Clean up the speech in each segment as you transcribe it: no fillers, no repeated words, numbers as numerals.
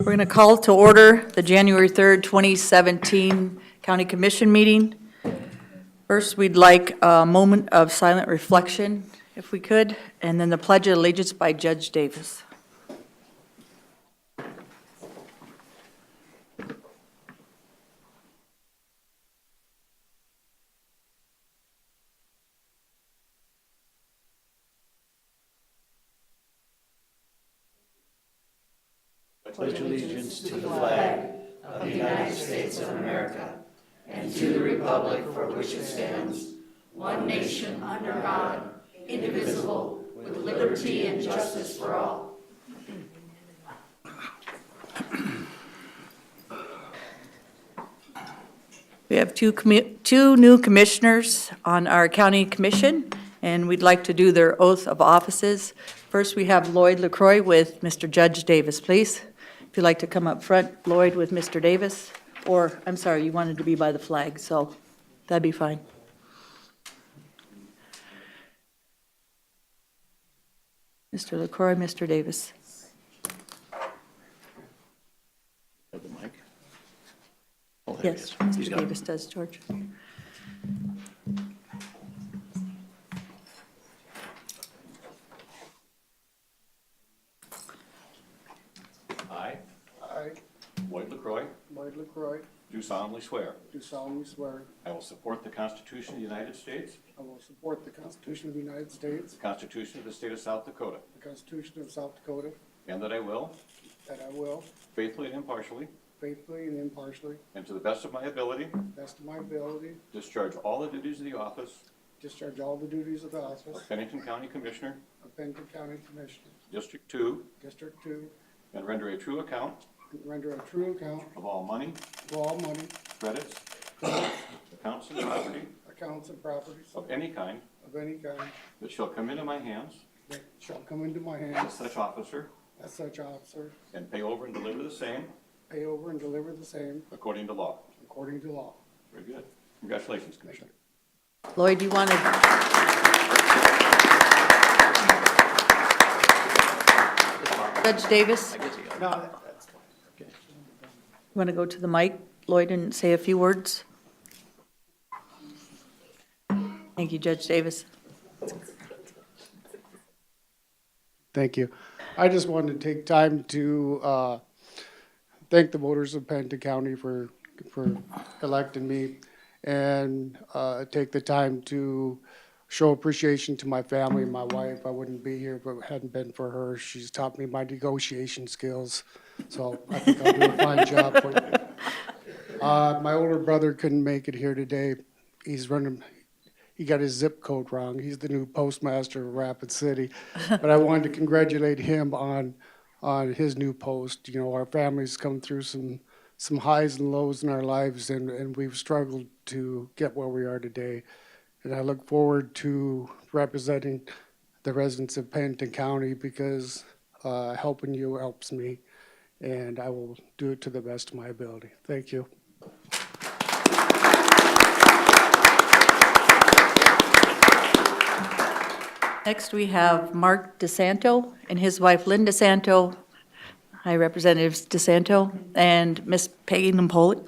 We're going to call to order the January 3rd, 2017 County Commission meeting. First, we'd like a moment of silent reflection, if we could, and then the Pledge of Allegiance by Judge Davis. I pledge allegiance to the flag of the United States of America and to the republic for which it stands, one nation under God, indivisible, with liberty and justice for all. We have two new commissioners on our county commission, and we'd like to do their oath of offices. First, we have Lloyd LaCroix with Mr. Judge Davis, please. If you'd like to come up front, Lloyd with Mr. Davis, or, I'm sorry, you wanted to be by the flag, so that'd be fine. Mr. LaCroix, Mr. Davis. Have the mic? Yes, Mr. Davis does, George. I, Lloyd LaCroix, Marc LaCroix, do solemnly swear do solemnly swear I will support the Constitution of the United States, I will support the Constitution of the United States, the Constitution of the State of South Dakota, the Constitution of South Dakota, and that I will that I will faithfully and impartially, faithfully and impartially, and to the best of my ability, best of my ability, discharge all the duties of the office discharge all the duties of the office of Pennington County Commissioner, of Pennington County Commissioner, District 2, District 2, and render a true account and render a true account of all money, of all money, credits, accounts, and property accounts, and properties of any kind of any kind that shall come into my hands that shall come into my as hands such officer, as such officer, and pay over and deliver the same pay over and deliver the same according to law. according to law. Very good. Congratulations, Commissioner. Lloyd, do you want to? Judge Davis, No, you want to go to the mic, Lloyd, and say a few words? Thank you, Judge Davis. Thank you. I just wanted to take time to thank the voters of Pennington County for electing me, and take the time to show appreciation to my family and my wife. I wouldn't be here if it hadn't been for her. She's taught me my negotiation skills, so I think I'll do a fine job for you. My older brother couldn't make it here today. He got his zip code wrong. He's the new postmaster of Rapid City. But I wanted to congratulate him on his new post. You know, our family's come through some highs and lows in our lives, and we've struggled to get where we are today. And I look forward to representing the residents of Pennington County, because helping you helps me, and I will do it to the best of my ability. Thank you. Next, we have Marc De Santo and his wife Lynn De Santo. Hi, Representatives De Santo and Miss Peggy Nampoli.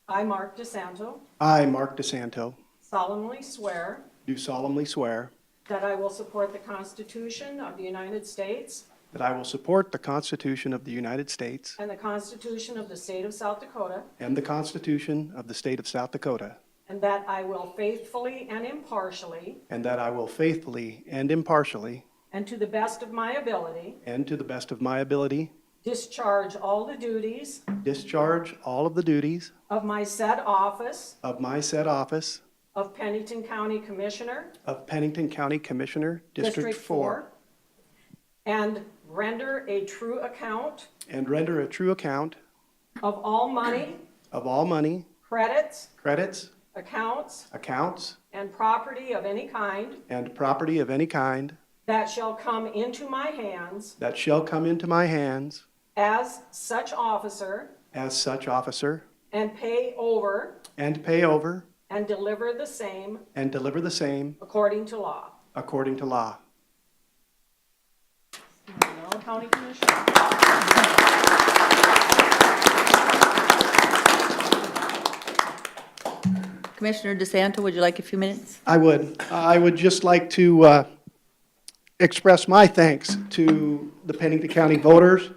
I, Marc De Santo, I, Marc De Santo, solemnly swear do solemnly swear that I will support the Constitution of the United States that I will support the Constitution of the United States and the Constitution of the State of South Dakota, and the Constitution of the State of South Dakota, and that I will faithfully and impartially, and that I will faithfully and impartially, and to the best of my ability, and to the best of my ability, discharge all the duties discharge all of the duties of my said office of my said office of Pennington County Commissioner, of Pennington County Commissioner, District 4, and render a true account and render a true account of all money, of all money, credits, credits, accounts, accounts, and property of any kind and property of any kind that shall come into my hands that shall come into my hands as such officer as such officer and pay over and pay over and deliver the same and deliver the same according to law. according to law. Monroe County Commissioner. Commissioner De Santo, would you like a few minutes? I would just like to express my thanks to the Pennington County voters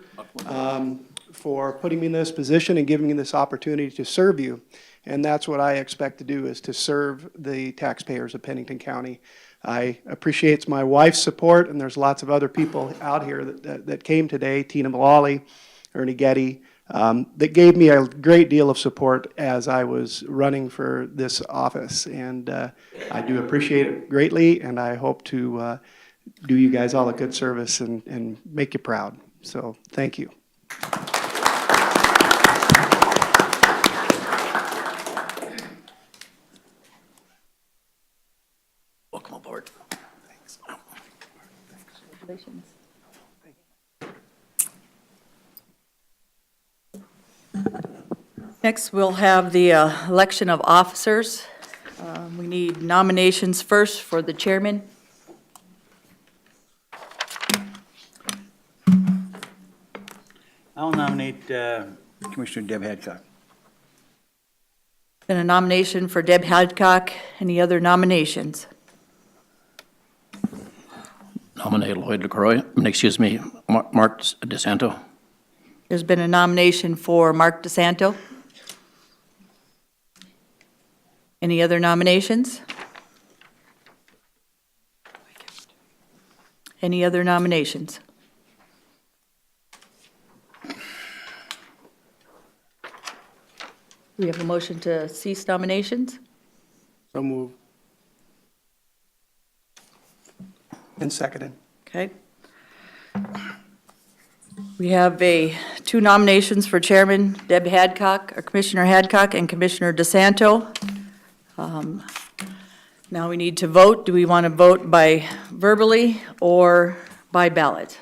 for putting me in this position and giving me this opportunity to serve you. And that's what I expect to do, is to serve the taxpayers of Pennington County. I appreciate my wife's support, and there's lots of other people out here that came today, Tina Mullally, Ernie Getty, that gave me a great deal of support as I was running for this office. And I do appreciate it greatly, and I hope to do you guys all a good service and make you proud. So thank you. Welcome aboard. Congratulations. Next, we'll have the election of officers. We need nominations first for the chairman. I'll nominate Commissioner Deb Hadcock. Been a nomination for Deb Hadcock. Any other nominations? Nominate Lloyd LaCroix, Marc De Santo. There's been a nomination for Marc De Santo. Any other nominations? Any other nominations? We have a motion to cease nominations. So move. And seconded. Okay. We have two nominations for chairman, Deb Hadcock, or Commissioner Hadcock and Commissioner De Santo. Now we need to vote. Do we want to vote by verbally or by ballot?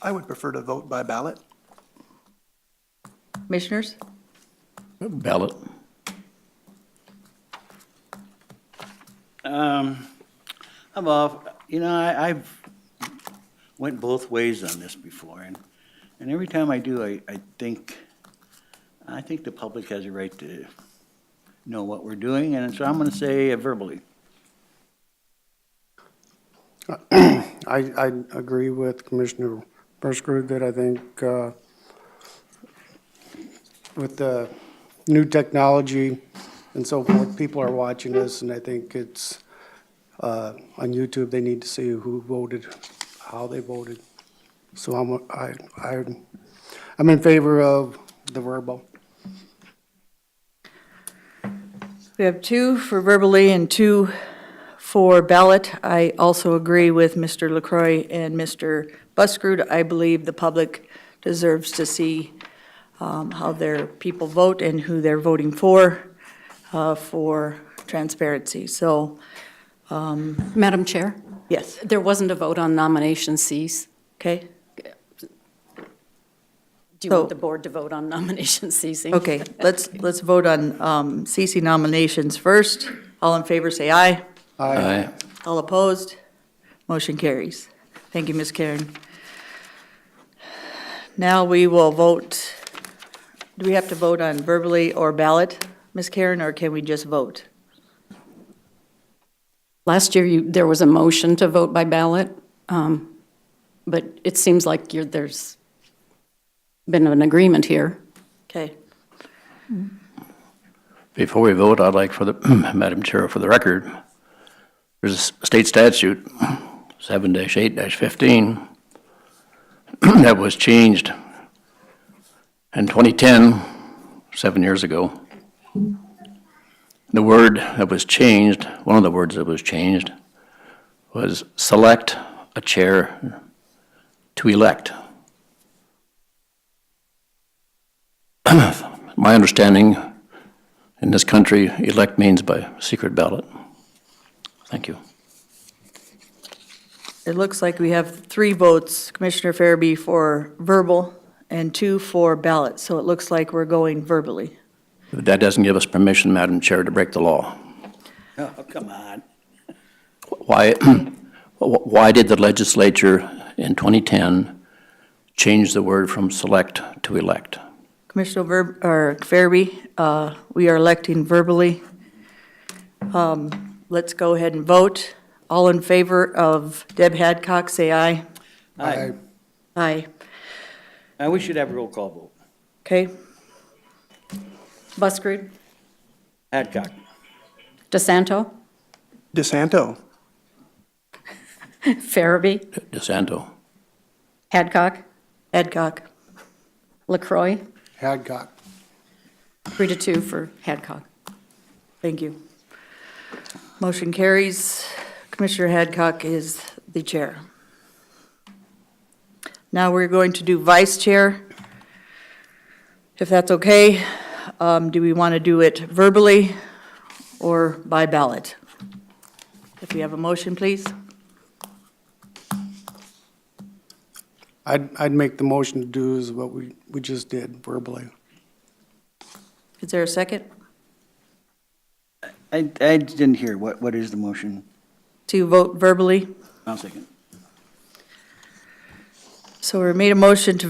I would prefer to vote by ballot. Commissioners? Ballot. I'm off. I've went both ways on this before, and every time I do, I think the public has a right to know what we're doing, and so I'm going to say verbally. I agree with Commissioner Buschrood that I think with the new technology and so forth, people are watching this, and I think it's on YouTube, they need to see who voted, how they voted. So I'm in favor of the verbal. We have two for verbally and two for ballot. I also agree with Mr. LaCroix and Mr. Buschrood. I believe the public deserves to see how their people vote and who they're voting for transparency. So, Madam Chair, yes, there wasn't a vote on nomination cease. okay? Do you So- want the board to vote on nomination ceasing? Okay, let's vote on CC nominations first. All in favor, say aye. Aye. All opposed? Motion carries. Thank you, Ms. Karen. Now we will vote. Do we have to vote on verbally or ballot, Ms. Karen, or can we just vote? Last year, there was a motion to vote by ballot, but it seems like there's been an agreement here. Okay, Before we vote, I'd like for the, Madam Chair, for the record, there's a state statute, 7-8-15, that was changed in 2010, 7 years ago. The word that was changed, one of the words that was changed, was select a chair to elect. My understanding in this country, elect means by secret ballot. Thank you. it looks like we have 3 votes, Commissioner Farabee for verbal and 2 for ballot, so it looks like we're going verbally. That doesn't give us permission, Madam Chair, to break the law. Oh, come on. Why, why did the legislature in 2010 change the word from select to elect? Commissioner Farabee, we are electing verbally. Let's go ahead and vote. All in favor of Deb Hadcock, say aye. Aye. Aye. We should have a roll call vote. Okay, Buskerud, Adcock. De Santo, De Santo. Farabee, De Santo. Hadcock, Hadcock. LaCroy, Hadcock. 3-2 for Hadcock. Thank you. Motion carries. Commissioner Hadcock is the chair. Now we're going to do vice chair. If that's okay, do we want to do it verbally or by ballot? If you have a motion, please. I'd make the motion to do is what we just did verbally. Is there a second? I didn't hear. What is the motion? To vote verbally? I'll second. So we made a motion to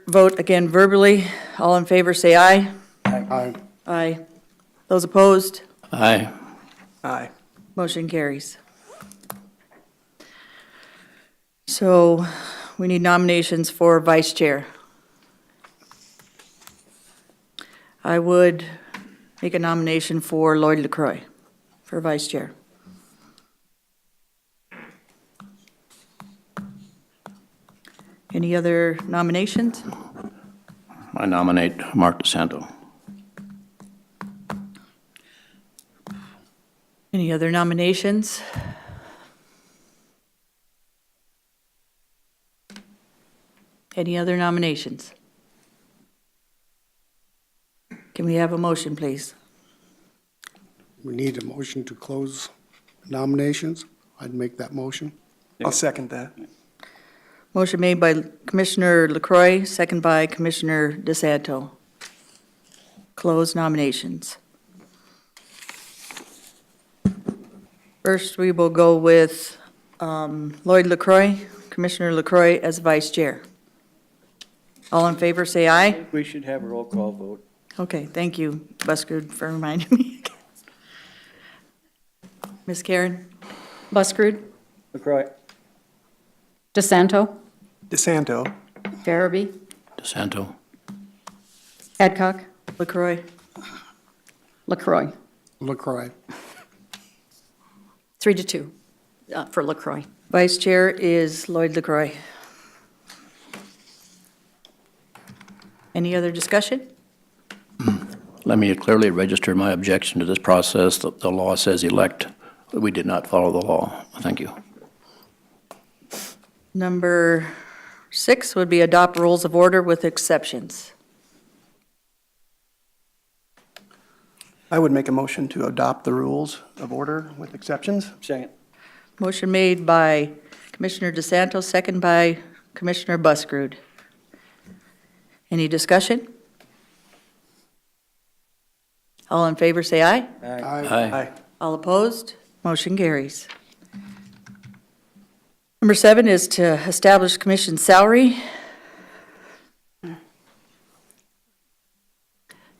vote again verbally. All in favor, say aye. Aye. Aye. Those opposed? Aye. Aye. Motion carries. So we need nominations for vice chair. I would make a nomination for Lloyd LaCroy for vice chair. Any other nominations? I nominate Marc De Santo. Any other nominations? Any other nominations? Can we have a motion, please? We need a motion to close nominations. I'd make that motion. I'll second that. Motion made by Commissioner LaCroy, second by Commissioner De Santo. Close nominations. First, we will go with Lloyd LaCroy, Commissioner LaCroy as vice chair. All in favor, say aye. We should have a roll call vote. Okay, thank you, Buskerud, for reminding me. Ms. Karen? Buskerud, LaCroy. De Santo, De Santo. Farabee, De Santo. Hadcock, LaCroy? LaCroy. LaCroy. 3-2 for LaCroy. Vice chair is Lloyd LaCroy. Any other discussion? Let me clearly register my objection to this process. The law says elect. We did not follow the law. Thank you. Number 6 would be adopt rules of order with exceptions. I would make a motion to adopt the rules of order with exceptions. Second. Motion made by Commissioner De Santo, second by Commissioner Buskerud. Any discussion? All in favor, say aye. Aye. All opposed? Motion carries. Number 7 is to establish commission salary. Do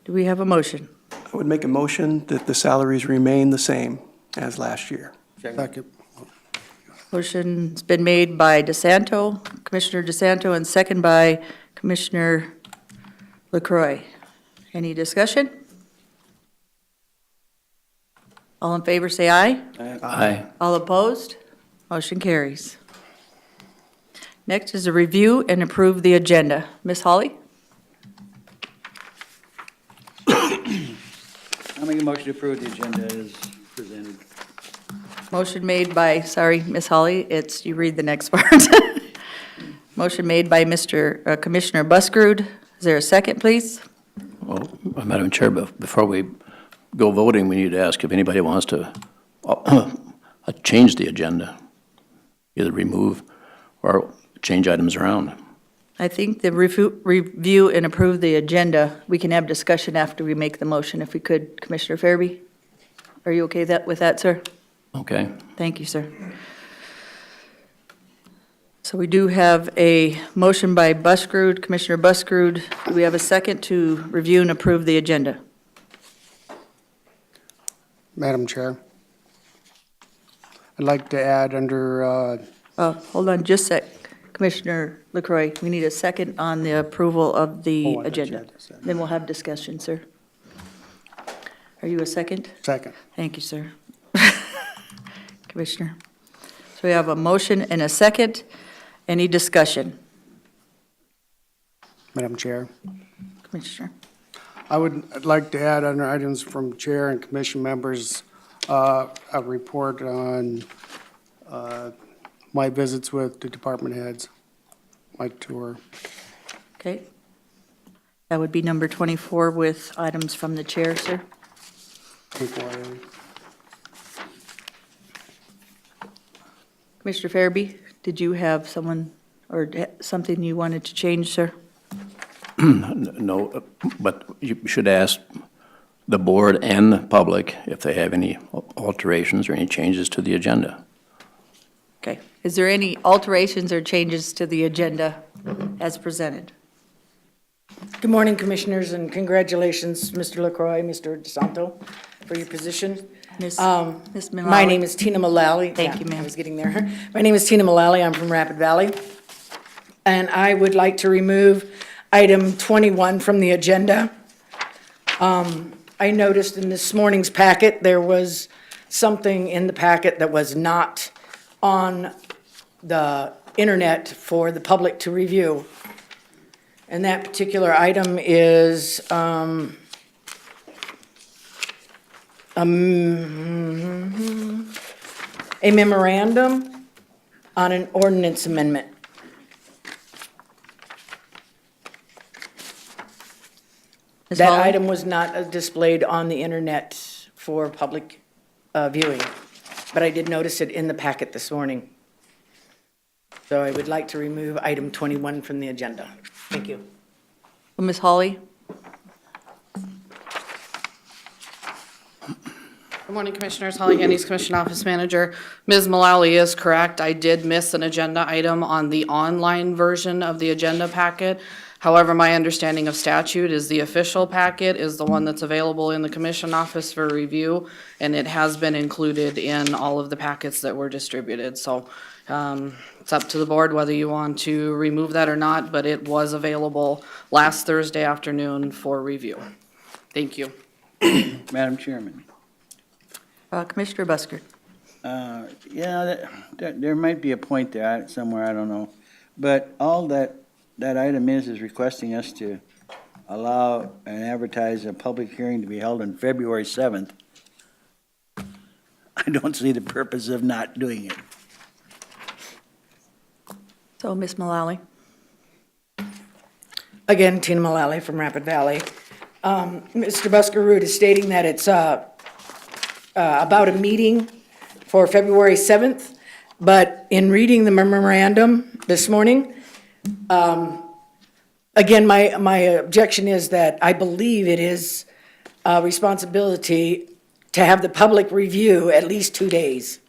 we have a motion? I would make a motion that the salaries remain the same as last year. Second. Motion's been made by De Santo, Commissioner De Santo, and second by Commissioner LaCroy. Any discussion? All in favor, say aye. Aye. All opposed? Motion carries. Next is a review and approve the agenda. Ms. Hawley? I'll make a motion to approve the agenda as presented. Motion made by, sorry, Ms. Hawley, you read the next part. Motion made by Commissioner Buskerud. Is there a second, please? Well, Madam Chair, before we go voting, we need to ask if anybody wants to change the agenda, either remove or change items around. I think the review and approve the agenda, we can have discussion after we make the motion, if we could. Commissioner Fairby? Are you okay with that, sir? Okay. Thank you, sir. So we do have a motion by Buskerud, Commissioner Buskerud. Do we have a second to review and approve the agenda? Madam Chair, I'd like to add under, Hold on just a sec. Commissioner LaCroix, we need a second on the approval of the Oh, I thought you agenda. had to say. Then we'll have discussion, sir. Are you a second? second. Thank you, sir. Commissioner. So we have a motion and a second. Any discussion? Madam Chair, Commissioner. I'd like to add under items from Chair and Commission members, a report on my visits with the department heads, my tour. Okay. That would be number 24 with items from the chair, sir. Commissioner Farabee, did you have someone or something you wanted to change, sir? No, but you should ask the board and the public if they have any alterations or any changes to the agenda. Okay. Is there any alterations or changes to the agenda as presented? Good morning, Commissioners, and congratulations, Mr. LaCroix, Mr. De Santo, for your position. Ms. Mullally? My name is Tina Mullally. Thank you, ma'am. I was getting there. My name is Tina Mullally. I'm from Rapid Valley. And I would like to remove item 21 from the agenda. I noticed in this morning's packet, there was something in the packet that was not on the internet for the public to review. And that particular item is a memorandum on an ordinance amendment. Ms. That Hawley? item was not displayed on the internet for public viewing, but I did notice it in the packet this morning. So I would like to remove item 21 from the agenda. Thank you. Well, Ms. Hawley? Good morning, Commissioners. Holly Gandy's Commission Office Manager. Ms. Mullally is correct. I did miss an agenda item on the online version of the agenda packet. However, my understanding of statute is the official packet is the one that's available in the Commission Office for review, and it has been included in all of the packets that were distributed. So it's up to the board whether you want to remove that or not, but it was available last Thursday afternoon for review. Thank you. Madam Chairman. Commissioner Busker? Yeah, there might be a point there somewhere, I don't know. But all that item is requesting us to allow and advertise a public hearing to be held on February 7th. I don't see the purpose of not doing it. So, Ms. Mullally? Again, Tina Mullally from Rapid Valley. Mr. Buskerud is stating that it's about a meeting for February 7th, but in reading the memorandum this morning, again, my objection is that I believe it is a responsibility to have the public review at least 2 days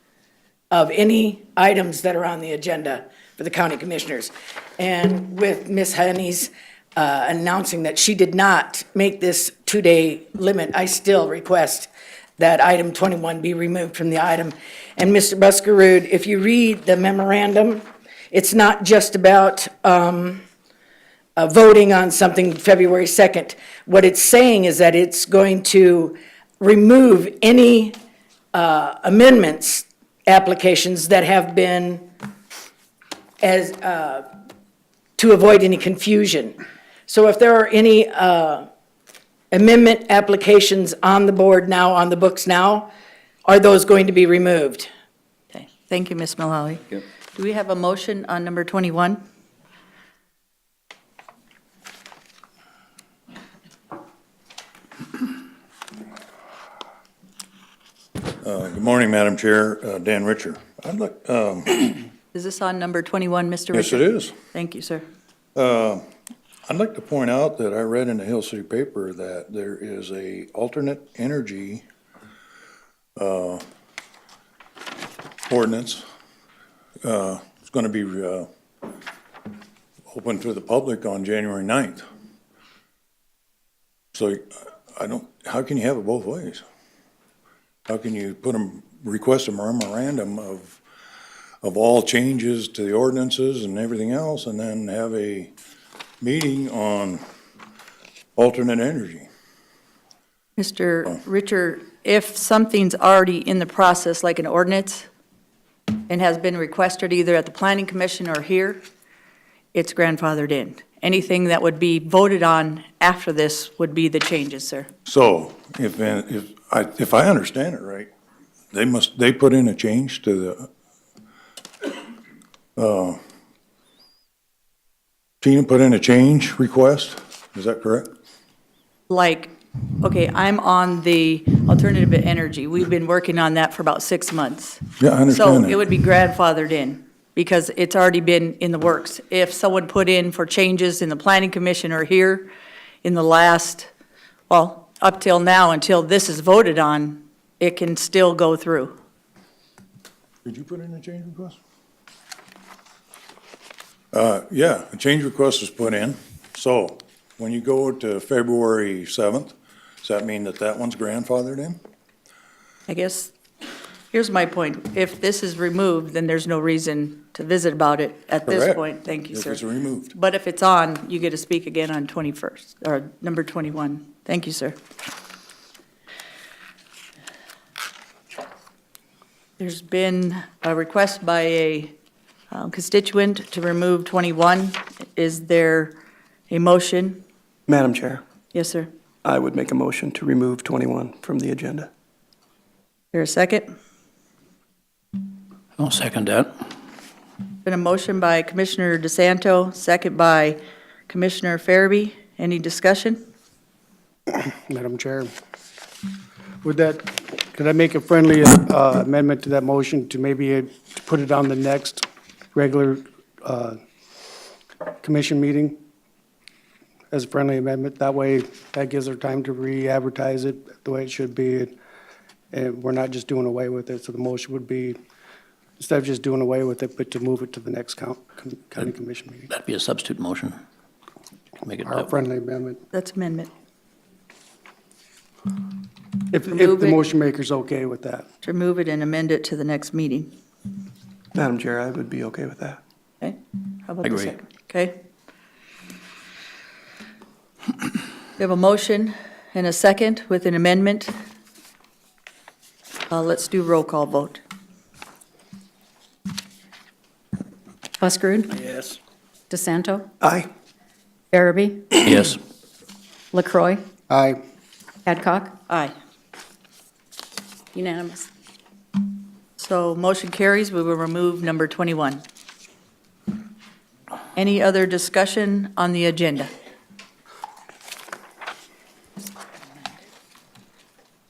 of any items that are on the agenda for the county commissioners. And with Ms. Honey's announcing that she did not make this 2-day limit, I still request that item 21 be removed from the item. And Mr. Buskerud, if you read the memorandum, it's not just about voting on something February 2nd. What it's saying is that it's going to remove any amendments, applications that have been as to avoid any confusion. So if there are any amendment applications on the board now, on the books now, are those going to be removed? Okay, thank you, Ms. Mullally. Yep. Do we have a motion on number 21? Good morning, Madam Chair. Dan Richer. I'd like, Is this on number 21, Mr. yes, Richard? it is. Thank you, sir. I'd like to point out that I read in the Hill City paper that there is a alternate energy ordinance. It's gonna be open to the public on January 9th. So I don't, how can you have it both ways? How can you request a memorandum of all changes to the ordinances and everything else, and then have a meeting on alternate energy? Mr. Richard, if something's already in the process, like an ordinance, and has been requested either at the planning commission or here, it's grandfathered in. Anything that would be voted on after this would be the changes, sir. So if I understand it right, they put in a change to the, Tina put in a change request, is that correct? Like, okay, I'm on the alternative energy. We've been working on that for about 6 months. Yeah, I understand So that. it would be grandfathered in because it's already been in the works. If someone put in for changes in the planning commission or here in the last, well, up till now, until this is voted on, it can still go through. Did you put in a change request? Yeah, a change request was put in. So when you go to February 7th, does that mean that one's grandfathered in? I guess, here's my point. If this is removed, then there's no reason to visit about it at this Correct. point. Thank you, If sir. it's removed. But if it's on, you get to speak again on 21st, or number 21. Thank you, sir. There's been a request by a constituent to remove 21. Is there a motion? Madam Chair, Yes, sir. I would make a motion to remove 21 from the agenda. There a second? I'll second that. Been a motion by Commissioner De Santo, second by Commissioner Farabee. Any discussion? Madam Chair, could I make a friendly amendment to that motion to maybe put it on the next regular commission meeting as a friendly amendment? That way, that gives her time to re-advertise it the way it should be, and we're not just doing away with it. So the motion would be, instead of just doing away with it, but to move it to the next county commission meeting. That'd be a substitute motion. Make it Our friendly amendment. That's amendment. If Remove the it. motion maker's okay with that. To remove it and amend it to the next meeting. Madam Chair, I would be okay with that. Okay? How about I the agree. second? Okay? We have a motion and a second with an amendment. Let's do roll call vote. Buskerud, Yes. De Santo, Aye. Farabee, Yes. LaCroy, Aye. Adcock, Aye. unanimous. So motion carries. We will remove number 21. Any other discussion on the agenda?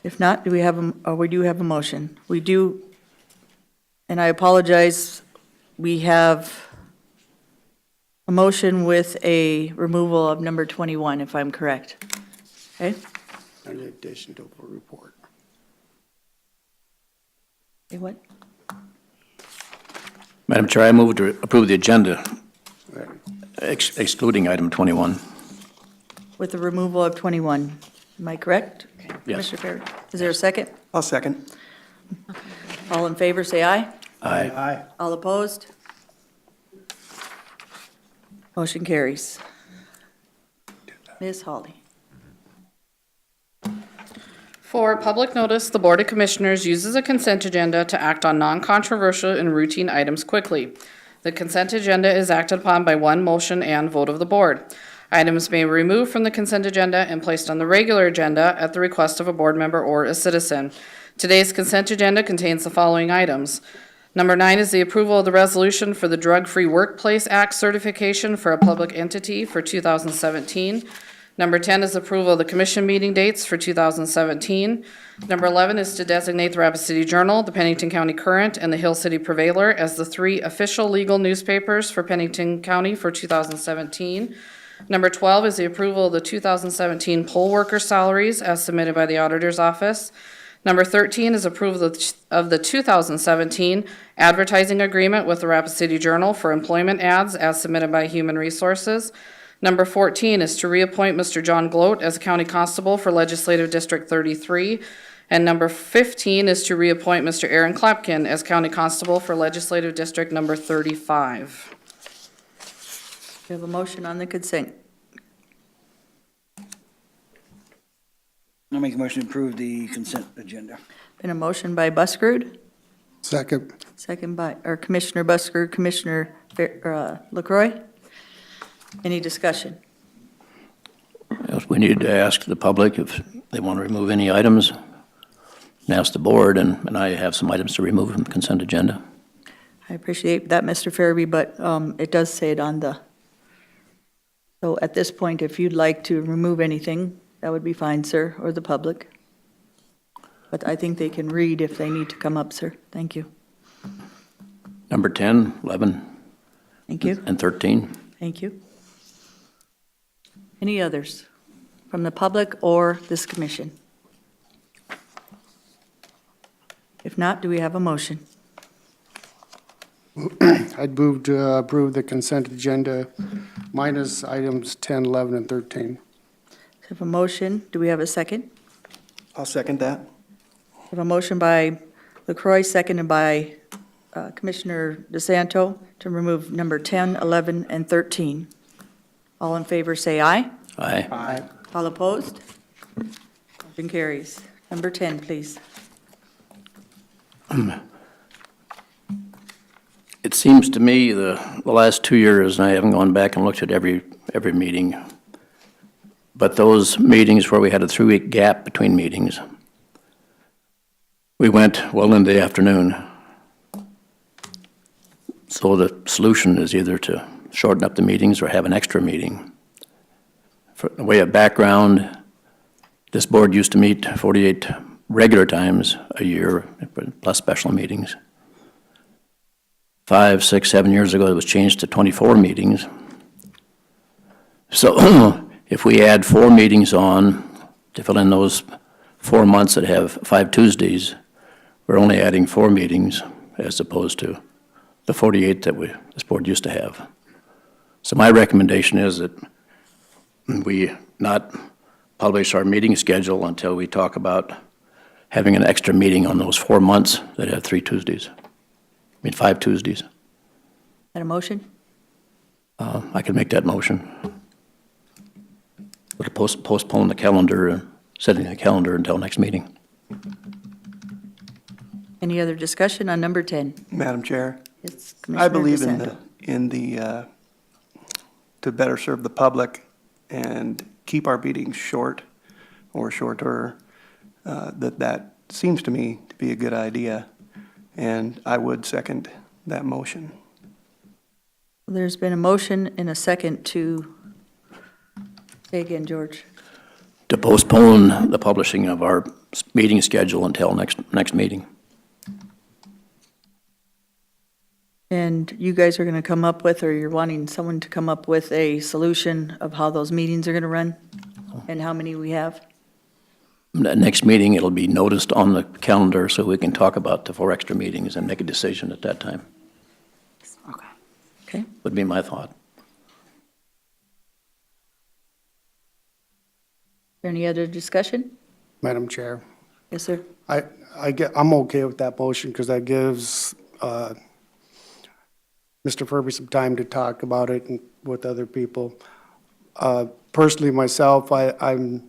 If not, do we have, we do have a motion. We do, and I apologize, we have a motion with a removal of number 21, if I'm correct. Okay? In addition to a report. Okay, what? Madam Chair, I move to approve the agenda, Right. excluding item 21. With the removal of 21. Am I correct? Yes. Commissioner Perry, is there a second? I'll second. All in favor, say aye. Aye. Aye. All opposed? Motion carries. Ms. Hawley. For public notice, the Board of Commissioners uses a consent agenda to act on non-controversial and routine items quickly. The consent agenda is acted upon by one motion and vote of the board. Items may be removed from the consent agenda and placed on the regular agenda at the request of a board member or a citizen. Today's consent agenda contains the following items. Number 9 is the approval of the resolution for the Drug-Free Workplace Act certification for a public entity for 2017. Number 10 is approval of the commission meeting dates for 2017. Number 11 is to designate the Rapid City Journal, the Pennington County Current, and the Hill City Prevailer as the 3 official legal newspapers for Pennington County for 2017. Number 12 is the approval of the 2017 poll worker salaries as submitted by the Auditor's Office. Number 13 is approval of the 2017 advertising agreement with the Rapid City Journal for employment ads as submitted by Human Resources. Number 14 is to reappoint Mr. John Gloat as County Constable for Legislative District 33. And number 15 is to reappoint Mr. Aaron Klapkin as County Constable for Legislative District number 35. We have a motion on the consent. I'll make a motion to approve the consent agenda. Been a motion by Buskerud, Second. second by, or Commissioner Buskerud, Commissioner LaCroy. Any discussion? Yes, we need to ask the public if they want to remove any items, and ask the board, and I have some items to remove from the consent agenda. I appreciate that, Mr. Farabee, but it does say it on the, so at this point, if you'd like to remove anything, that would be fine, sir, or the public. But I think they can read if they need to come up, sir. Thank you. Number 10, 11, Thank you. and 13. Thank you. Any others from the public or this commission? If not, do we have a motion? I'd move to approve the consent agenda minus items 10, 11, and 13. We have a motion. Do we have a second? I'll second that. We have a motion by LaCroy, seconded by Commissioner De Santo to remove number 10, 11, and 13. All in favor, say aye. Aye. Aye. All opposed? Motion carries. Number 10, please. It seems to me the last 2 years, and I haven't gone back and looked at every meeting, but those meetings where we had a 3-week gap between meetings, we went well into the afternoon. So the solution is either to shorten up the meetings or have an extra meeting. For the way of background, this board used to meet 48 regular times a year, plus special meetings. 5, 6, 7 years ago, it was changed to 24 meetings. So if we add 4 meetings on to fill in those 4 months that have 5 Tuesdays, we're only adding 4 meetings as opposed to the 48 that this board used to have. So my recommendation is that we not publish our meeting schedule until we talk about having an extra meeting on those 4 months that have 3 Tuesdays. 5 Tuesdays. That a motion? I can make that motion. But postpone the calendar, setting the calendar until next meeting. Any other discussion on number 10? Madam Chair, It's I Commissioner believe DeSanto. to better serve the public and keep our meetings short or shorter, that seems to me to be a good idea, and I would second that motion. There's been a motion and a second to, say again, George. To postpone the publishing of our meeting schedule until next meeting. And you guys are going to come up with, or you're wanting someone to come up with a solution of how those meetings are going to run and how many we have? Next meeting, it'll be noticed on the calendar so we can talk about the 4 extra meetings and make a decision at that time, Okay. would be my thought. Any other discussion? Madam Chair, Yes, sir. I'm okay with that motion because that gives Mr. Furby some time to talk about it and with other people. Personally, myself, I'm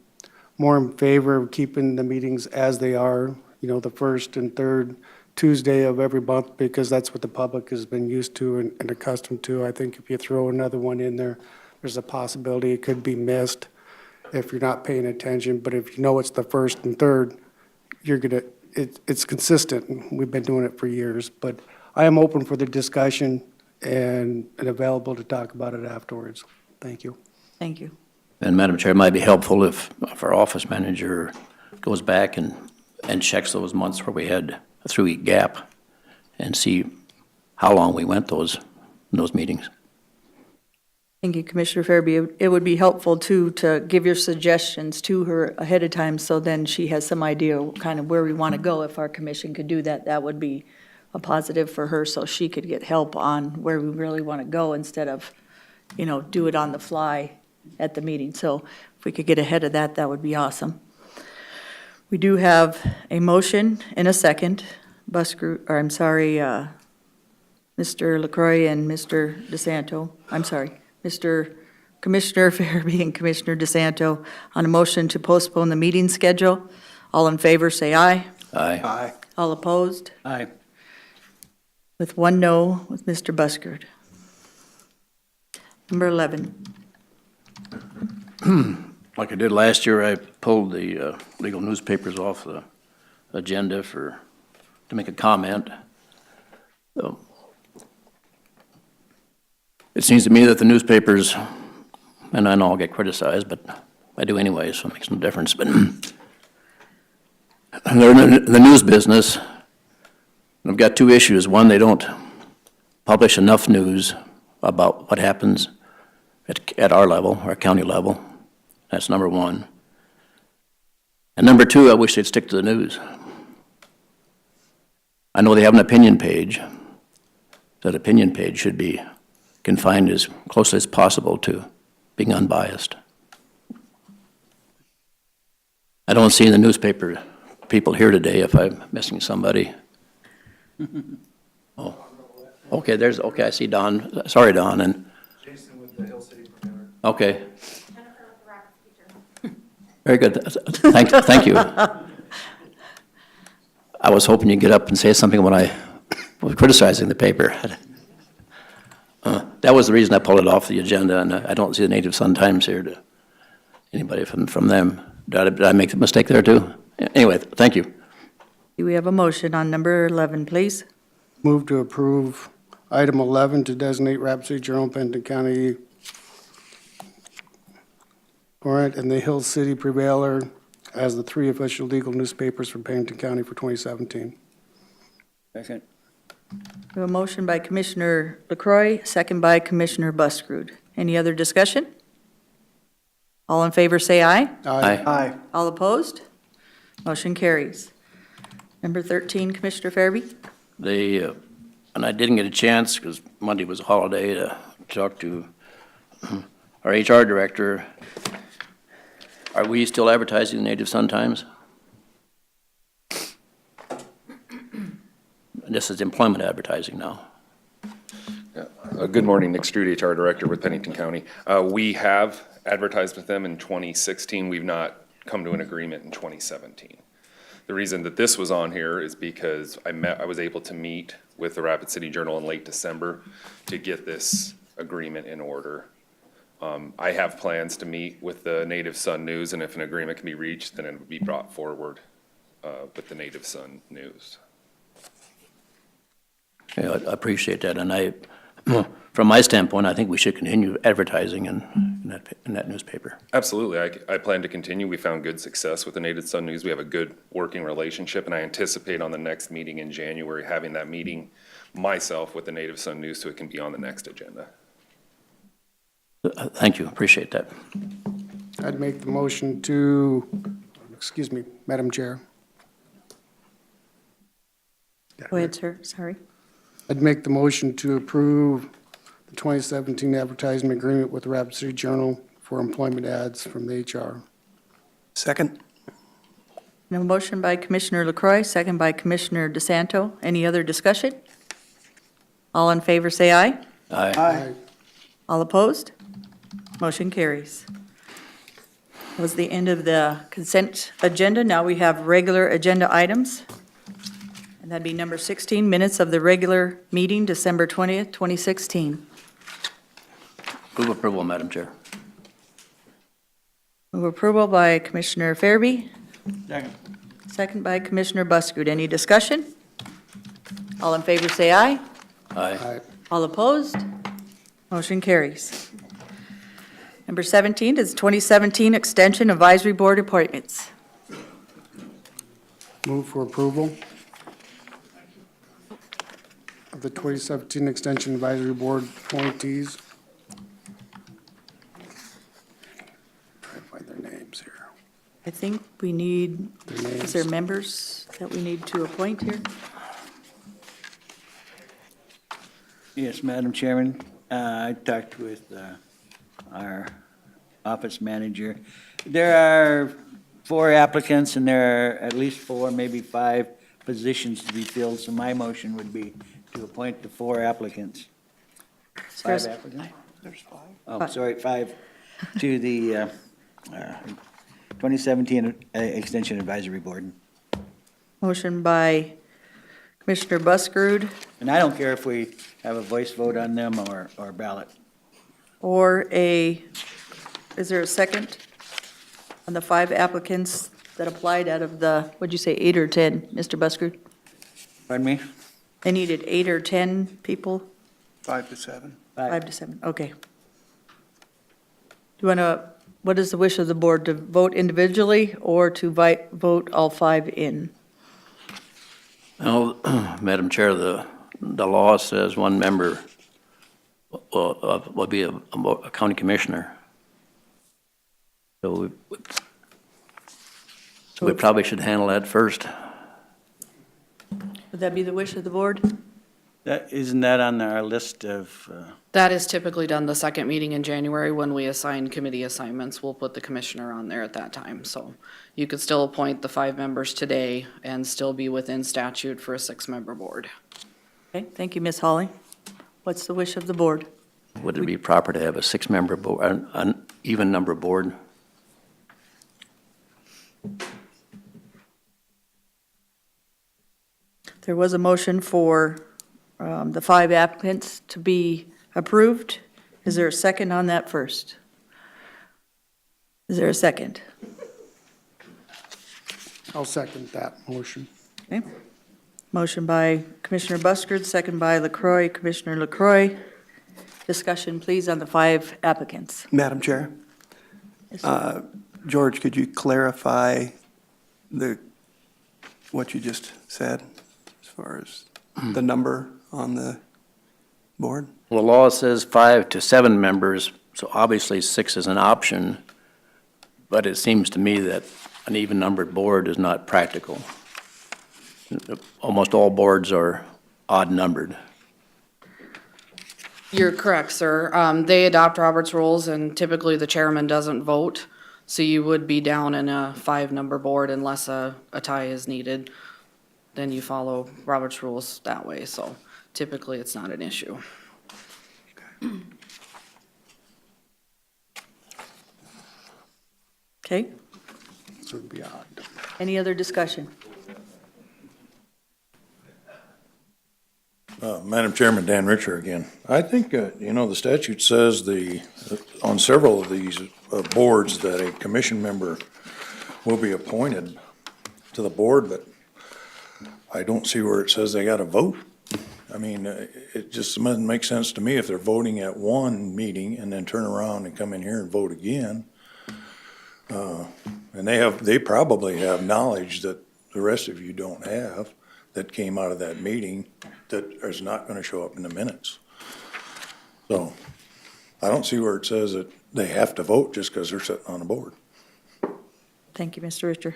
more in favor of keeping the meetings as they are, the first and third Tuesday of every month, because that's what the public has been used to and accustomed to. I think if you throw another one in there, there's a possibility it could be missed if you're not paying attention. But if you know it's the first and third, it's consistent. We've been doing it for years. But I am open for the discussion and available to talk about it afterwards. Thank you. Thank you. And Madam Chair, it might be helpful if our office manager goes back and checks those months where we had a 3-week gap and see how long we went those meetings. Thank you, Commissioner Fairby. It would be helpful, too, to give your suggestions to her ahead of time, so then she has some idea kind of where we want to go. If our commission could do that, that would be a positive for her, so she could get help on where we really want to go instead of, do it on the fly at the meeting. So if we could get ahead of that, that would be awesome. We do have a motion and a second. Mr. LaCroix and Mr. De Santo, Mr. Commissioner Fairby and Commissioner De Santo on a motion to postpone the meeting schedule. All in favor, say aye. Aye. Aye. All opposed? Aye. With 1 no with Mr. Buskard. Number 11. Like I did last year, I pulled the legal newspapers off the agenda to make a comment. So, it seems to me that the newspapers, and I know I'll get criticized, but I do anyway, so it makes no difference, but they're in the news business. I've got 2 issues. One, they don't publish enough news about what happens at our level, our county level. That's number 1. And number 2, I wish they'd stick to the news. I know they have an opinion page. That opinion page should be confined as closely as possible to being unbiased. I don't see in the newspaper people here today if I'm missing somebody. Oh, okay, I see Don. Sorry, Don. And Jason with the Hill City Preventer. okay. Very good. Thank you. I was hoping you'd get up and say something when I was criticizing the paper. That was the reason I pulled it off the agenda, and I don't see the Native Sun Times here. Anybody from them? Did I make the mistake there too? Anyway, thank you. Do we have a motion on number 11, please? Move to approve item 11 to designate Rapid City Journal, Pennington County, Warrant, and the Hill City Prevailer as the 3 official legal newspapers for Pennington County for 2017. Second. We have a motion by Commissioner LaCroix, second by Commissioner Buskerud. Any other discussion? All in favor, say aye. Aye. Aye. All opposed? Motion carries. Number 13, Commissioner Fairby. And I didn't get a chance, because Monday was a holiday, to talk to our HR director. Are we still advertising the Native Sun Times? This is employment advertising now. Good morning, Nick Strude, HR Director with Pennington County. We have advertised with them in 2016. We've not come to an agreement in 2017. The reason that this was on here is because I was able to meet with the Rapid City Journal in late December to get this agreement in order. I have plans to meet with the Native Sun News, and if an agreement can be reached, then it would be brought forward with the Native Sun News. Yeah, I appreciate that, and from my standpoint, I think we should continue advertising in that newspaper. Absolutely. I plan to continue. We found good success with the Native Sun News. We have a good working relationship, and I anticipate on the next meeting in January having that meeting myself with the Native Sun News so it can be on the next agenda. Thank you, appreciate that. I'd make the motion to, excuse me, Madam Chair. Go ahead, sir, sorry. I'd make the motion to approve the 2017 advertising agreement with the Rapid City Journal for employment ads from the HR. Second. A motion by Commissioner LaCroix, second by Commissioner De Santo. Any other discussion? All in favor, say aye. Aye. Aye. All opposed? Motion carries. That was the end of the consent agenda. Now we have regular agenda items. And that'd be number 16, minutes of the regular meeting, December 20th, 2016. Move approval, Madam Chair. Move approval by Commissioner Fairby, Second. second by Commissioner Buskard. Any discussion? All in favor, say aye. Aye. Aye. All opposed? Motion carries. Number 17 is 2017 Extension Advisory Board appointments. Move for approval of the 2017 Extension Advisory Board appointees. Try to find their names here. I think we need, Their names. is there members that we need to appoint here? Yes, Madam Chairman, I talked with our office manager. There are 4 applicants, and there are at least 4, maybe 5 positions to be filled, so my motion would be to appoint the 4 applicants. 5 applicants? There's 5. Oh, sorry, 5 to the 2017 Extension Advisory Board. Motion by Commissioner Buskerud And I don't care if we have a voice vote on them or ballot. or is there a second on the 5 applicants that applied out of the, what'd you say, 8 or 10, Mr. Buskerud? Pardon me? They needed 8 or 10 people? 5 to 7. 5 to 7, okay. Do you want to, what is the wish of the board, to vote individually or to vote all 5 in? Well, Madam Chair, the law says 1 member will be a county commissioner. So we probably should handle that first. Would that be the wish of the board? Isn't that on our list of, That is typically done the second meeting in January when we assign committee assignments. We'll put the commissioner on there at that time. So you could still appoint the 5 members today and still be within statute for a 6-member board. Okay, thank you, Ms. Holly. What's the wish of the board? Would it be proper to have a 6-member board, an even number board? There was a motion for the 5 applicants to be approved. Is there a second on that first? Is there a second? I'll second that motion. Okay. Motion by Commissioner Buskard, second by LaCroy. Commissioner LaCroy, discussion, please, on the 5 applicants. Madam Chair, Yes, sir. George, could you clarify what you just said as far as the number on the board? Well, the law says 5 to 7 members, so obviously 6 is an option, but it seems to me that an even-numbered board is not practical. Almost all boards are odd-numbered. You're correct, sir. They adopt Robert's rules and typically the chairman doesn't vote. So you would be down in a 5-member board unless a tie is needed. Then you follow Robert's rules that way. So typically it's not an issue. Okay, So it'd be odd. any other discussion? Madam Chairman, Dan Richer again. I think, the statute says on several of these boards that a commission member will be appointed to the board, but I don't see where it says they got to vote. I mean, it just doesn't make sense to me if they're voting at one meeting and then turn around and come in here and vote again. And they probably have knowledge that the rest of you don't have that came out of that meeting that is not going to show up in the minutes. So I don't see where it says that they have to vote just because they're sitting on the board. Thank you, Mr. Richter.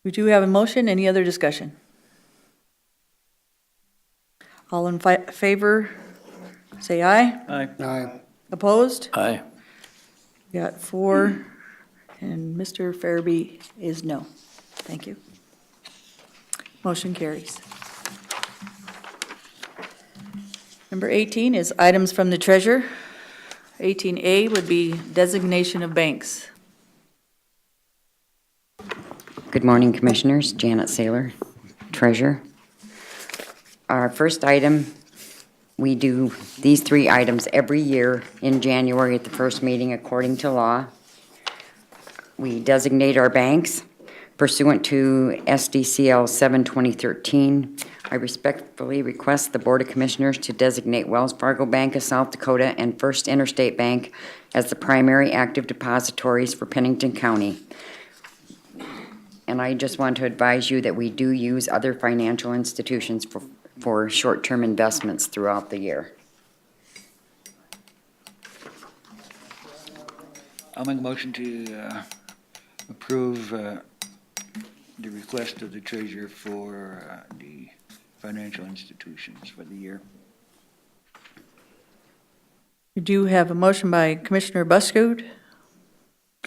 We do have a motion. Any other discussion? All in favor, say aye. Aye. Aye. Opposed? Aye. We got 4, and Mr. Farabee is no. Thank you. Motion carries. Number 18 is items from the treasurer. 18A would be designation of banks. Good morning, Commissioners. Janet Saylor, Treasurer. Our first item, we do these 3 items every year in January at the first meeting according to law. We designate our banks. Pursuant to SDCL 7/2013, I respectfully request the Board of Commissioners to designate Wells Fargo Bank of South Dakota and First Interstate Bank as the primary active depositories for Pennington County. And I just want to advise you that we do use other financial institutions for short-term investments throughout the year. I'll make a motion to approve the request of the treasurer for the financial institutions for the year. We do have a motion by Commissioner Buskerud,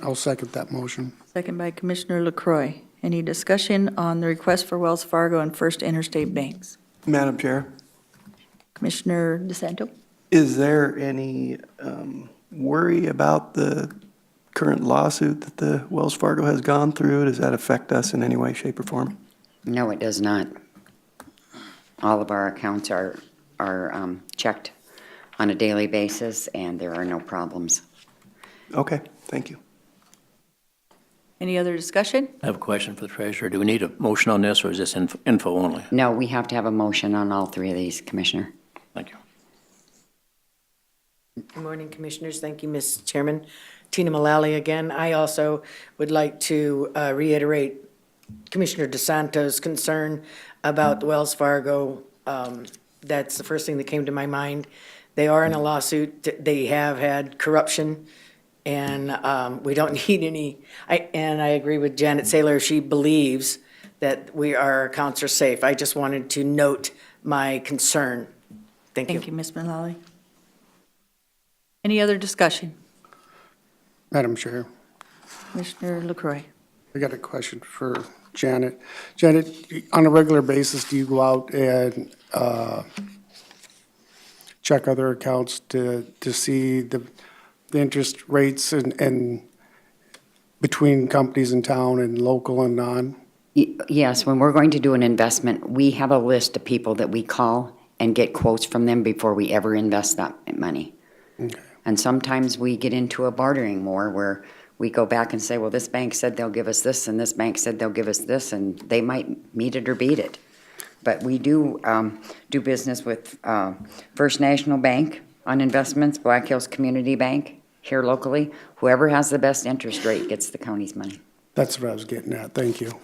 I'll second that motion. second by Commissioner LaCroy. Any discussion on the request for Wells Fargo and First Interstate Banks? Madam Chair, Commissioner De Santo? is there any worry about the current lawsuit that the Wells Fargo has gone through? Does that affect us in any way, shape, or form? No, it does not. All of our accounts are checked on a daily basis, and there are no problems. Okay, thank you. Any other discussion? I have a question for the treasurer. Do we need a motion on this, or is this info only? No, we have to have a motion on all three of these, Commissioner. Thank you. Good morning, Commissioners. Thank you, Ms. Chairman. Tina Mullally again. I also would like to reiterate Commissioner De Santo's concern about Wells Fargo. That's the first thing that came to my mind. They are in a lawsuit. They have had corruption, and we don't need any. And I agree with Janet Saylor. She believes that our accounts are safe. I just wanted to note my concern. Thank you. Thank you, Ms. Mullally. Any other discussion? Madam Chair, Commissioner LaCroy? I got a question for Janet. Janet, on a regular basis, do you go out and check other accounts to see the interest rates and between companies in town and local and non? Yes, when we're going to do an investment, we have a list of people that we call and get quotes from them before we ever invest that money. Okay. And sometimes we get into a bartering war where we go back and say, well, this bank said they'll give us this, and this bank said they'll give us this, and they might meet it or beat it. But we do do business with First National Bank on investments, Black Hills Community Bank here locally. Whoever has the best interest rate gets the county's money. That's what I was getting at. Thank you.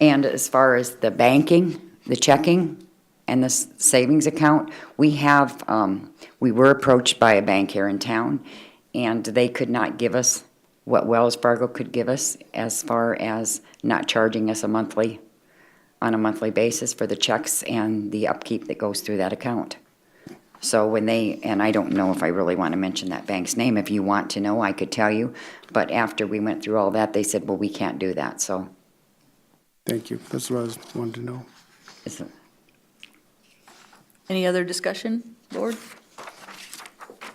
And as far as the banking, the checking, and the savings account, we were approached by a bank here in town, and they could not give us what Wells Fargo could give us as far as not charging us on a monthly basis for the checks and the upkeep that goes through that account. So and I don't know if I really want to mention that bank's name. If you want to know, I could tell you. But after we went through all that, they said, well, we can't do that, so. Thank you. That's what I wanted to know. Any other discussion, Board?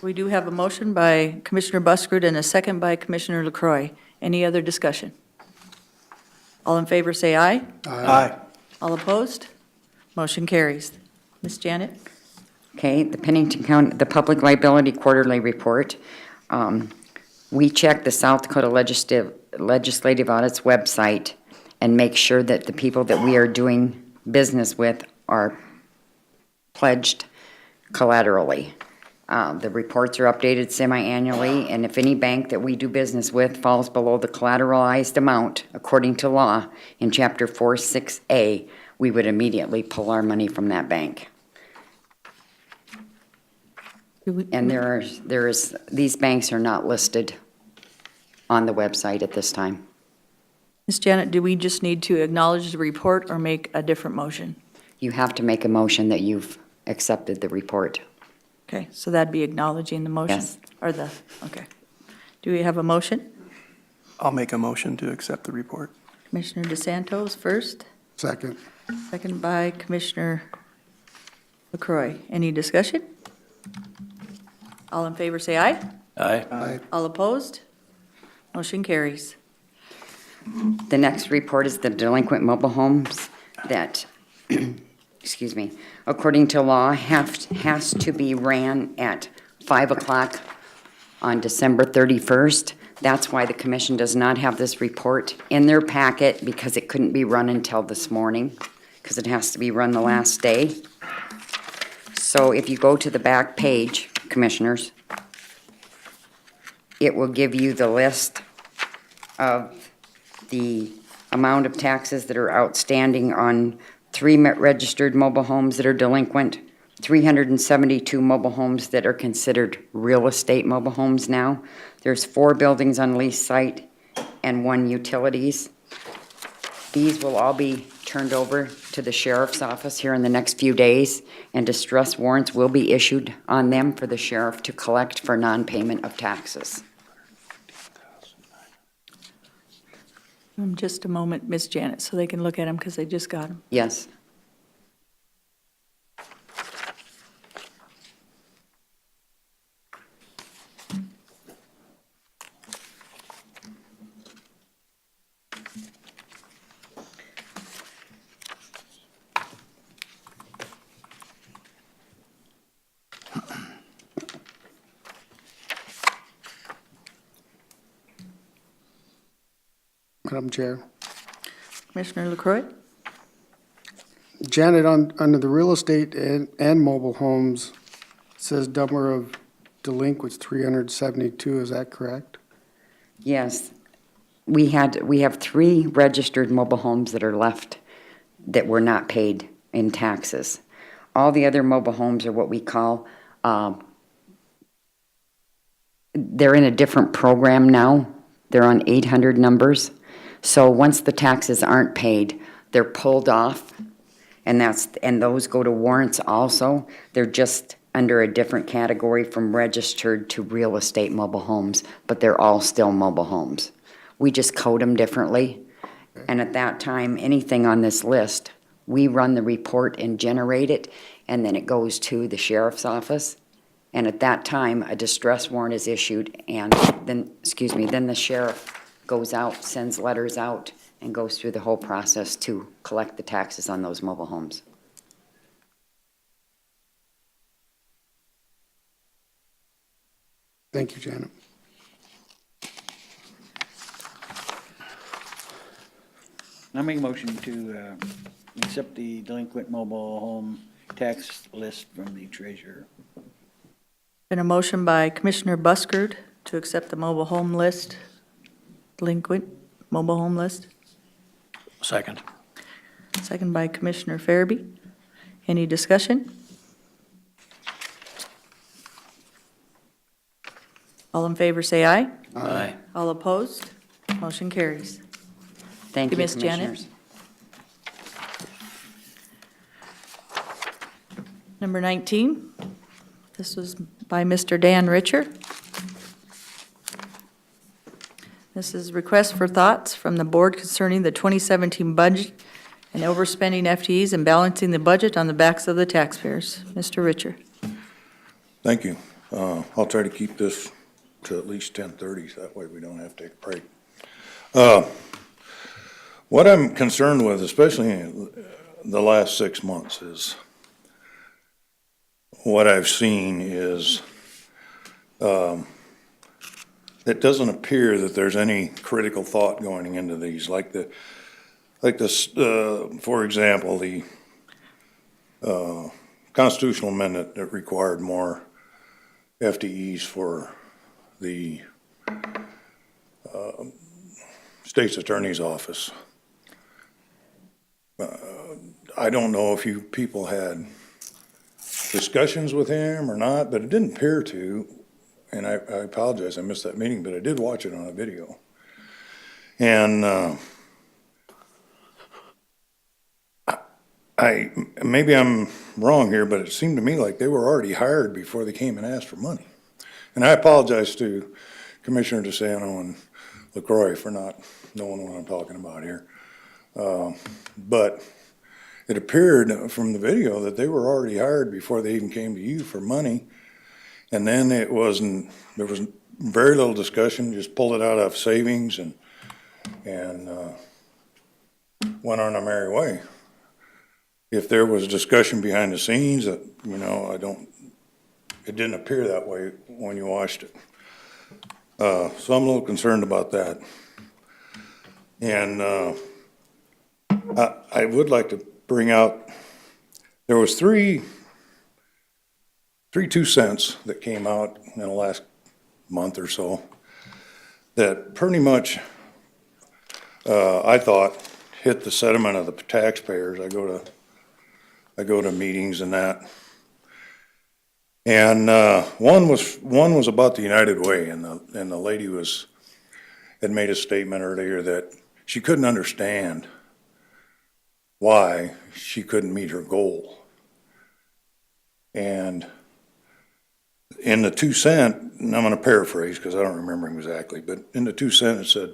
We do have a motion by Commissioner Buskerud and a second by Commissioner LaCroy. Any other discussion? All in favor, say aye. Aye. All opposed? Motion carries. Ms. Janet? Okay, the Pennington County, the Public Liability Quarterly Report. We check the South Dakota Legislative Audit's website and make sure that the people that we are doing business with are pledged collaterally. The reports are updated semi-annually, and if any bank that we do business with falls below the collateralized amount, according to law, in Chapter 46A, we would immediately pull our money from that bank. And these banks are not listed on the website at this time. Ms. Janet, do we just need to acknowledge the report or make a different motion? You have to make a motion that you've accepted the report. Okay, so that'd be acknowledging the motion? Yes. Okay. Do we have a motion? I'll make a motion to accept the report. Commissioner De Santos first, Second. second by Commissioner LaCroy. Any discussion? All in favor, say aye. Aye. Aye. All opposed? Motion carries. The next report is the delinquent mobile homes that, excuse me, according to law, has to be ran at 5 o'clock on December 31st. That's why the commission does not have this report in their packet, because it couldn't be run until this morning, because it has to be run the last day. So if you go to the back page, Commissioners, it will give you the list of the amount of taxes that are outstanding on 3 registered mobile homes that are delinquent, 372 mobile homes that are considered real estate mobile homes now. There's 4 buildings on lease site and 1 utilities. These will all be turned over to the sheriff's office here in the next few days, and distress warrants will be issued on them for the sheriff to collect for non-payment of taxes. Just a moment, Miss Janet, so they can look at them because they just got them. Yes. Madam Chair. Commissioner LaCroy? Janet, under the real estate and mobile homes, it says number of delinquents 372, is that correct? Yes. We have 3 registered mobile homes that are left that were not paid in taxes. All the other mobile homes are what we call, they're in a different program now. They're on 800 numbers. So once the taxes aren't paid, they're pulled off, and those go to warrants also. They're just under a different category from registered to real estate mobile homes, but they're all still mobile homes. We just code them differently, and at that time, anything on this list, we run the report and generate it, and then it goes to the sheriff's office. And at that time, a distress warrant is issued, and then the sheriff goes out, sends letters out, and goes through the whole process to collect the taxes on those mobile homes. Thank you, Janet. I make a motion to accept the delinquent mobile home tax list from the treasurer. Been a motion by Commissioner Buskard to accept the mobile home list, delinquent mobile home list. Second. Second by Commissioner Farabee. Any discussion? All in favor, say aye. Aye. All opposed? Motion carries. Thank you, Ms. Janet. Commissioners. Number 19, this was by Mr. Dan Richer. This is request for thoughts from the board concerning the 2017 budget and overspending FTEs and balancing the budget on the backs of the taxpayers. Mr. Richer. Thank you. I'll try to keep this to at least 10:30, so that way we don't have to take a break. What I'm concerned with, especially in the last 6 months, is what I've seen is it doesn't appear that there's any critical thought going into these, like this, for example, the constitutional amendment that required more FTEs for the state's attorney's office. I don't know if you people had discussions with him or not, but it didn't appear to, and I apologize, I missed that meeting, but I did watch it on a video. And maybe I'm wrong here, but it seemed to me like they were already hired before they came and asked for money. And I apologize to Commissioner De Santo and LaCroy for not knowing what I'm talking about here. But it appeared from the video that they were already hired before they even came to you for money. And then there was very little discussion, just pulled it out of savings and went on our merry way. If there was discussion behind the scenes, it didn't appear that way when you watched it. So I'm a little concerned about that. And I would like to bring out, there was three 2 cents that came out in the last month or so that pretty much, I thought, hit the sentiment of the taxpayers. I go to meetings and that. And one was about the United Way, and the lady had made a statement earlier that she couldn't understand why she couldn't meet her goal. And in the 2 cent, and I'm going to paraphrase because I don't remember exactly, but in the 2 cent it said,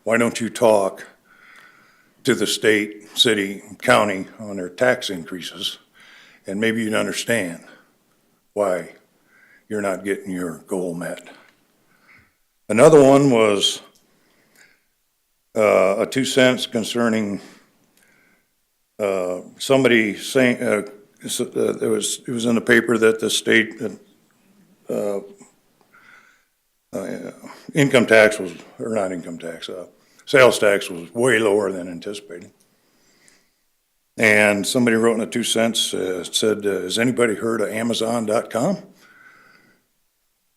why don't you talk to the state, city, county on their tax increases, and maybe you'd understand why you're not getting your goal met. Another one was a 2 cents concerning somebody saying, it was in the paper that the state income tax was, or not income tax, sales tax was way lower than anticipated. And somebody wrote in the 2 cents, said, has anybody heard of Amazon.com?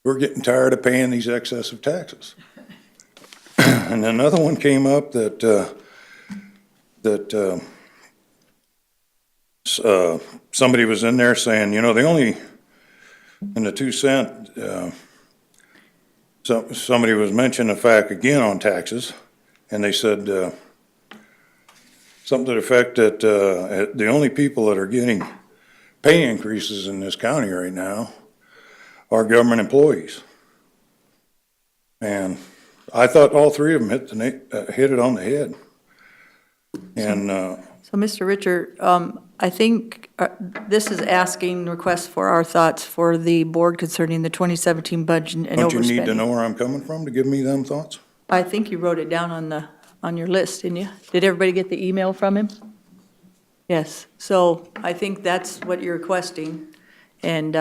We're getting tired of paying these excessive taxes. And another one came up that somebody was in there saying, you know, they only, in the 2 cent, somebody was mentioning the fact again on taxes, and they said something to the effect that the only people that are getting pay increases in this county right now are government employees. And I thought all three of them hit it on the head. And So, Mr. Richard, I think this is asking requests for our thoughts for the board concerning the 2017 budget and overspending. don't you need to know where I'm coming from to give me them thoughts? I think you wrote it down on your list, didn't you? Did everybody get the email from him? Yes. So I think that's what you're requesting. And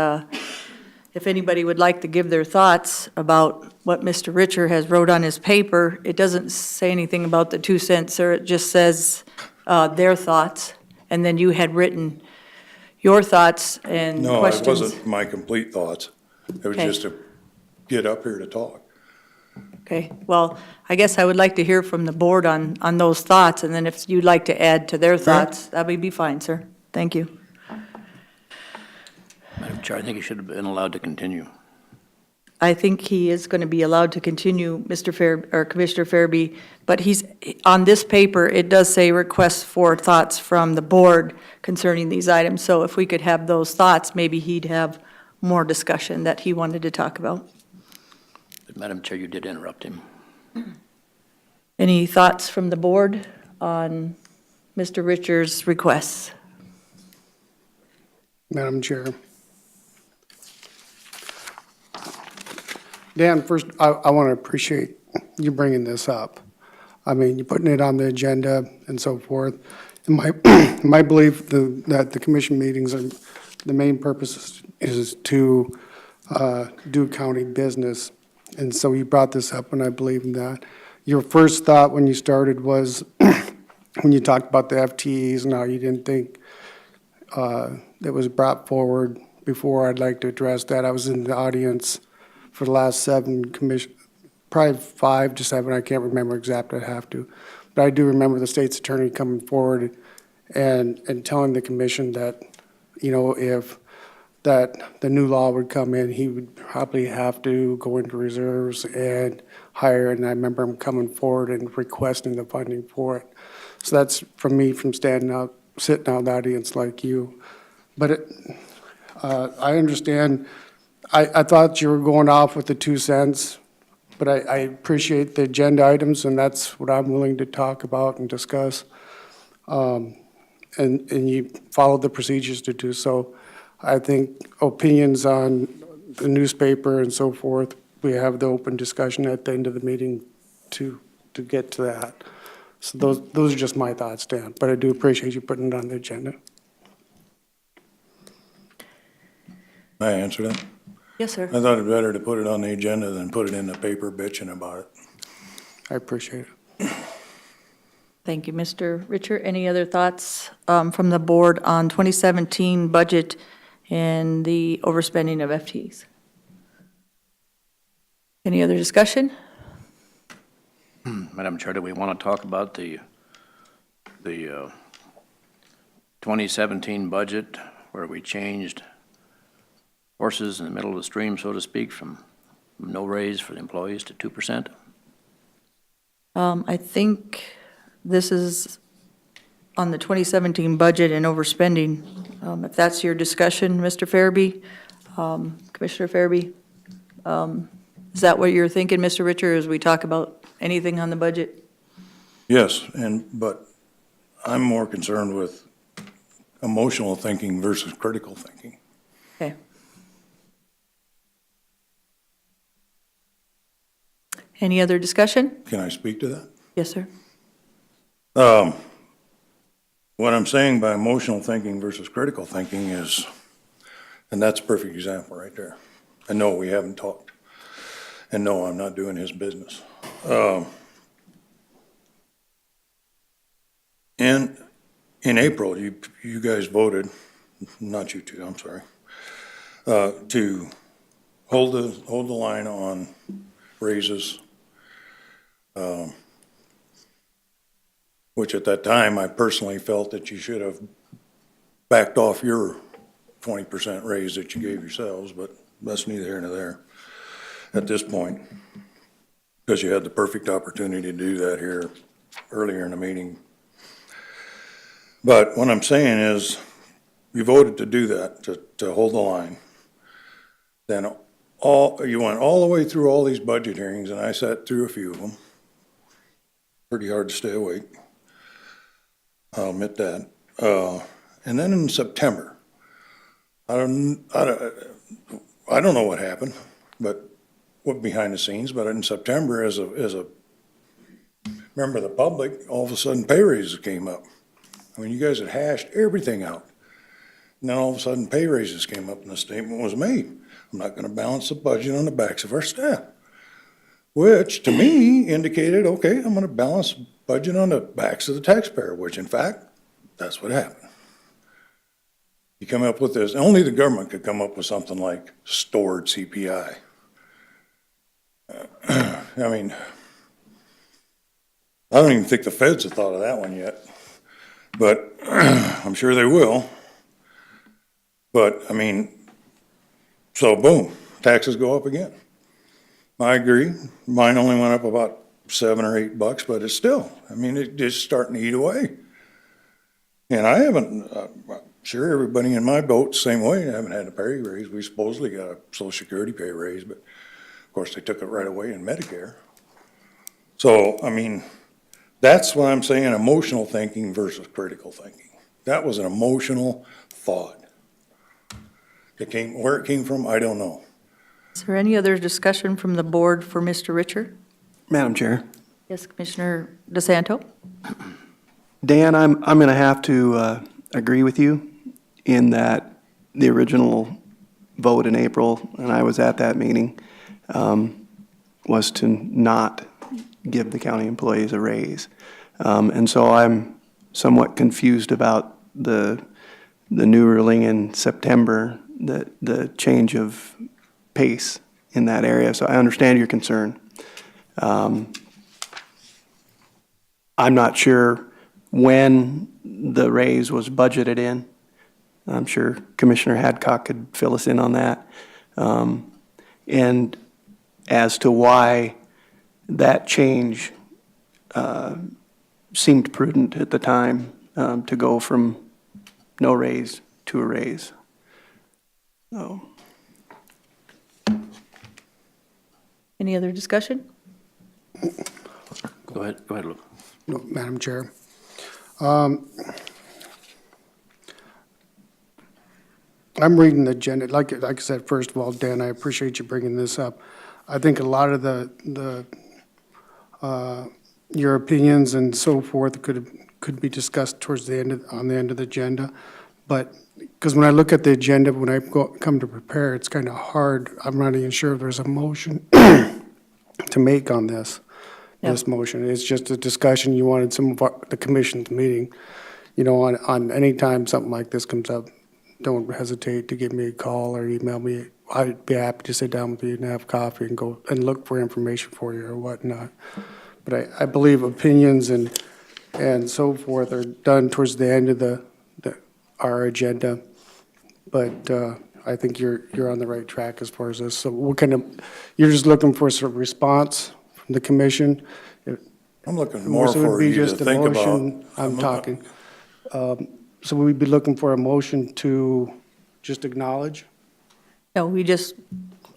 if anybody would like to give their thoughts about what Mr. Richard has wrote on his paper, it doesn't say anything about the 2 cents, sir. It just says their thoughts. And then you had written your thoughts and questions. No, it wasn't my complete thoughts. It was Okay. just to get up here to talk. Okay, well, I guess I would like to hear from the board on those thoughts, and then if you'd like to add to their thoughts, that would be fine, sir. Thank you. Madam Chair, I think you should have been allowed to continue. I think he is going to be allowed to continue, Commissioner Farabee, but he's, on this paper, it does say requests for thoughts from the board concerning these items, so if we could have those thoughts, maybe he'd have more discussion that he wanted to talk about. But Madam Chair, you did interrupt him. Any thoughts from the board on Mr. Richards' requests? Madam Chair. Dan, first, I want to appreciate you bringing this up. I mean, you're putting it on the agenda and so forth. And my belief that the commission meetings are, the main purpose is to do county business. And so you brought this up, and I believe in that. Your first thought when you started was, when you talked about the FTEs and how you didn't think that was brought forward before. I'd like to address that. I was in the audience for the last 7 commission, probably 5 to 7, I can't remember exactly, I have to. But I do remember the state's attorney coming forward and telling the commission that, you know, if that the new law would come in, he would probably have to go into reserves and hire, and I remember him coming forward and requesting the funding for it. So that's from me, from standing out, sitting out in the audience like you. But I understand, I thought you were going off with the 2 cents, but I appreciate the agenda items, and that's what I'm willing to talk about and discuss. And you followed the procedures to do so. I think opinions on the newspaper and so forth, we have the open discussion at the end of the meeting to get to that. So those are just my thoughts, Dan, but I do appreciate you putting it on the agenda. May I answer that? Yes, sir. I thought it better to put it on the agenda than put it in the paper bitching about it. I appreciate it. Thank you, Mr. Richer. Any other thoughts from the board on 2017 budget and the overspending of FTEs? Any other discussion? Madam Chair, do we want to talk about the 2017 budget where we changed horses in the middle of the stream, so to speak, from no raise for the employees to 2%? I think this is on the 2017 budget and overspending. If that's your discussion, Mr. Farabee, Commissioner Farabee, is that what you're thinking, Mr. Richer, as we talk about anything on the budget? Yes, but I'm more concerned with emotional thinking versus critical thinking. Okay. Any other discussion? Can I speak to that? Yes, sir. What I'm saying by emotional thinking versus critical thinking is, and that's a perfect example right there. And no, we haven't talked. And no, I'm not doing his business. And in April, you guys voted, not you two, I'm sorry, to hold the line on raises, which at that time, I personally felt that you should have backed off your 20% raise that you gave yourselves, but that's neither here nor there at this point, because you had the perfect opportunity to do that here earlier in the meeting. But what I'm saying is, you voted to do that, to hold the line. Then you went all the way through all these budget hearings, and I sat through a few of them. Pretty hard to stay awake. I'll admit that. And then in September, I don't know what happened, but what behind the scenes, but in September, as a member of the public, all of a sudden pay raises came up. I mean, you guys had hashed everything out. And then all of a sudden pay raises came up and the statement was made. I'm not gonna balance the budget on the backs of our staff. Which to me indicated, okay, I'm gonna balance the budget on the backs of the taxpayer, which in fact, that's what happened. You come up with this, only the government could come up with something like stored CPI. I mean, I don't even think the feds have thought of that one yet, but I'm sure they will. But I mean, so boom, taxes go up again. I agree. Mine only went up about $7 or $8, but it's still, I mean, it's starting to eat away. And I haven't, sure everybody in my boat, same way, I haven't had a pay raise. We supposedly got a Social Security pay raise, but of course they took it right away in Medicare. So, I mean, that's what I'm saying, emotional thinking versus critical thinking. That was an emotional thought. Where it came from, I don't know. Is there any other discussion from the board for Mr. Richer? Madam Chair. Yes, Commissioner De Santo? Dan, I'm going to have to agree with you in that the original vote in April, and I was at that meeting, was to not give the county employees a raise. And so I'm somewhat confused about the new ruling in September, the change of pace in that area. So I understand your concern. I'm not sure when the raise was budgeted in. I'm sure Commissioner Hadcock could fill us in on that. And as to why that change seemed prudent at the time to go from no raise to a raise. So. Any other discussion? Go ahead, Luke. No, Madam Chair. I'm reading the agenda. Like I said, first of all, Dan, I appreciate you bringing this up. I think a lot of your opinions and so forth could be discussed towards the end on the end of the agenda. But, because when I look at the agenda, when I come to prepare, it's kind of hard. I'm not even sure if there's a motion to make on this motion. It's just a discussion. You wanted some of the commission's meeting. You know, on any time something like this comes up, don't hesitate to give me a call or email me. I'd be happy to sit down with you and have coffee and go and look for information for you or whatnot. But I believe opinions and so forth are done towards the end of our agenda. But I think you're on the right track as far as this. So what kind of, you're just looking for some response from the commission? I'm looking more So it would for be you to just a think about. motion. I'm talking. So we'd be looking for a motion to just acknowledge? No, we just,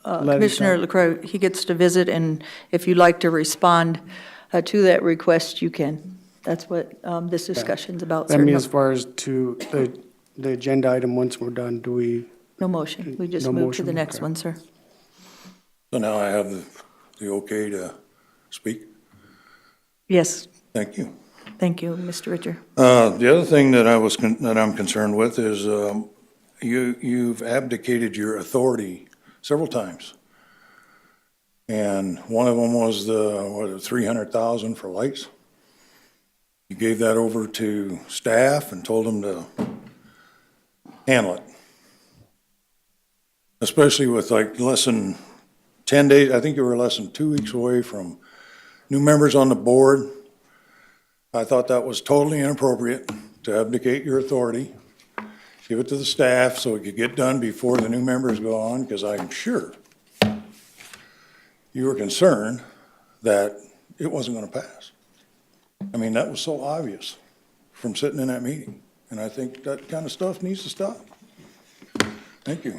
Let it Commissioner go. LaCroix, he gets to visit, and if you'd like to respond to that request, you can. That's what this discussion's about, I sir. mean, as far as to the agenda item, once we're done, do we, No motion. We just No move to the motion, next okay. one, sir. So now I have the okay to speak? Yes, Thank you. thank you, Mr. Ritter. The other thing that that I'm concerned with is, you've abdicated your authority several times. And one of them was the 300,000 for lights. You gave that over to staff and told them to handle it. Especially with like less than 10 days, I think you were less than 2 weeks away from new members on the board. I thought that was totally inappropriate to abdicate your authority. Give it to the staff so it could get done before the new members go on, because I'm sure you were concerned that it wasn't going to pass. I mean, that was so obvious from sitting in that meeting. And I think that kind of stuff needs to stop. Thank you.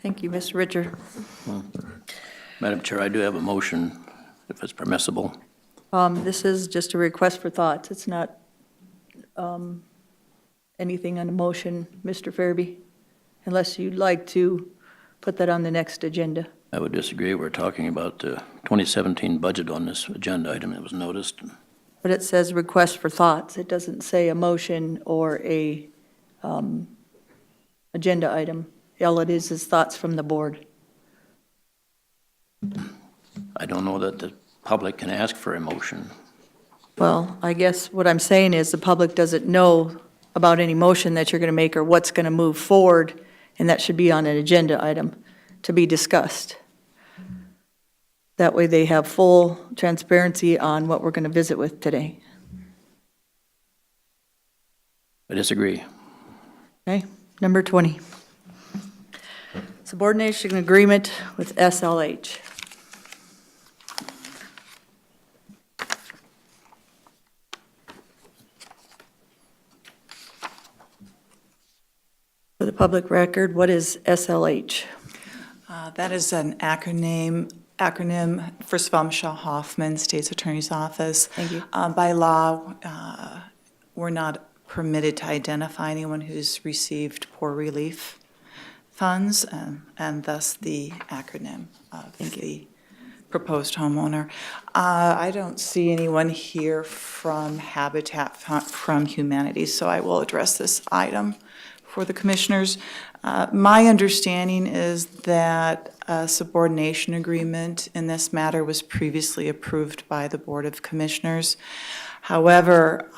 Thank you, Mr. Ritter. Madam Chair, I do have a motion, if it's permissible. This is just a request for thoughts. It's not anything on the motion, Mr. Fairby, unless you'd like to put that on the next agenda. I would disagree. We're talking about the 2017 budget on this agenda item that was noticed. But it says request for thoughts. It doesn't say a motion or a agenda item. All it is thoughts from the board. I don't know that the public can ask for a motion. Well, I guess what I'm saying is the public doesn't know about any motion that you're going to make or what's going to move forward, and that should be on an agenda item to be discussed. That way they have full transparency on what we're going to visit with today. I disagree. Okay, number 20. Subordination agreement with SLH. For the public record, what is SLH? That is an acronym. First of all, Michelle Hoffman, State's Attorney's Office. Thank you. By law, we're not permitted to identify anyone who's received poor relief funds, and thus the acronym of the proposed homeowner. I don't see anyone here from Habitat from Humanity, so I will address this item for the commissioners. My understanding is that a subordination agreement in this matter was previously approved by the Board of Commissioners. However,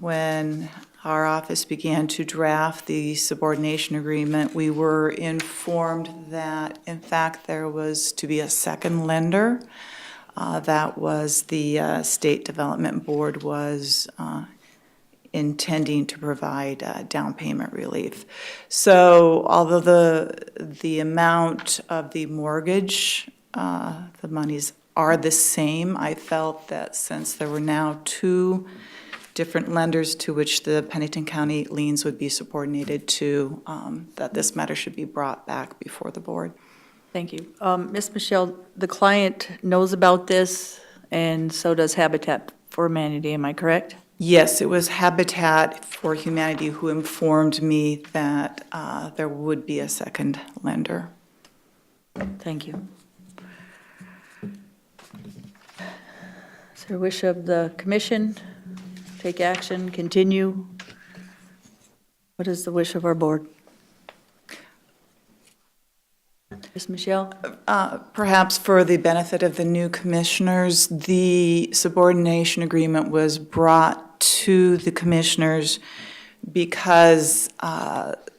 when our office began to draft the subordination agreement, we were informed that, in fact, there was to be a second lender. That was the State Development Board was intending to provide down payment relief. So although the amount of the mortgage, the monies are the same, I felt that since there were now two different lenders to which the Pennington County liens would be subordinated to, that this matter should be brought back before the board. Thank you. Ms. Michelle, the client knows about this, and so does Habitat for Humanity, am I correct? Yes, it was Habitat for Humanity who informed me that there would be a second lender. Thank you. Is there a wish of the commission? Take action, continue? What is the wish of our board? Ms. Michelle? Perhaps for the benefit of the new commissioners, the subordination agreement was brought to the commissioners because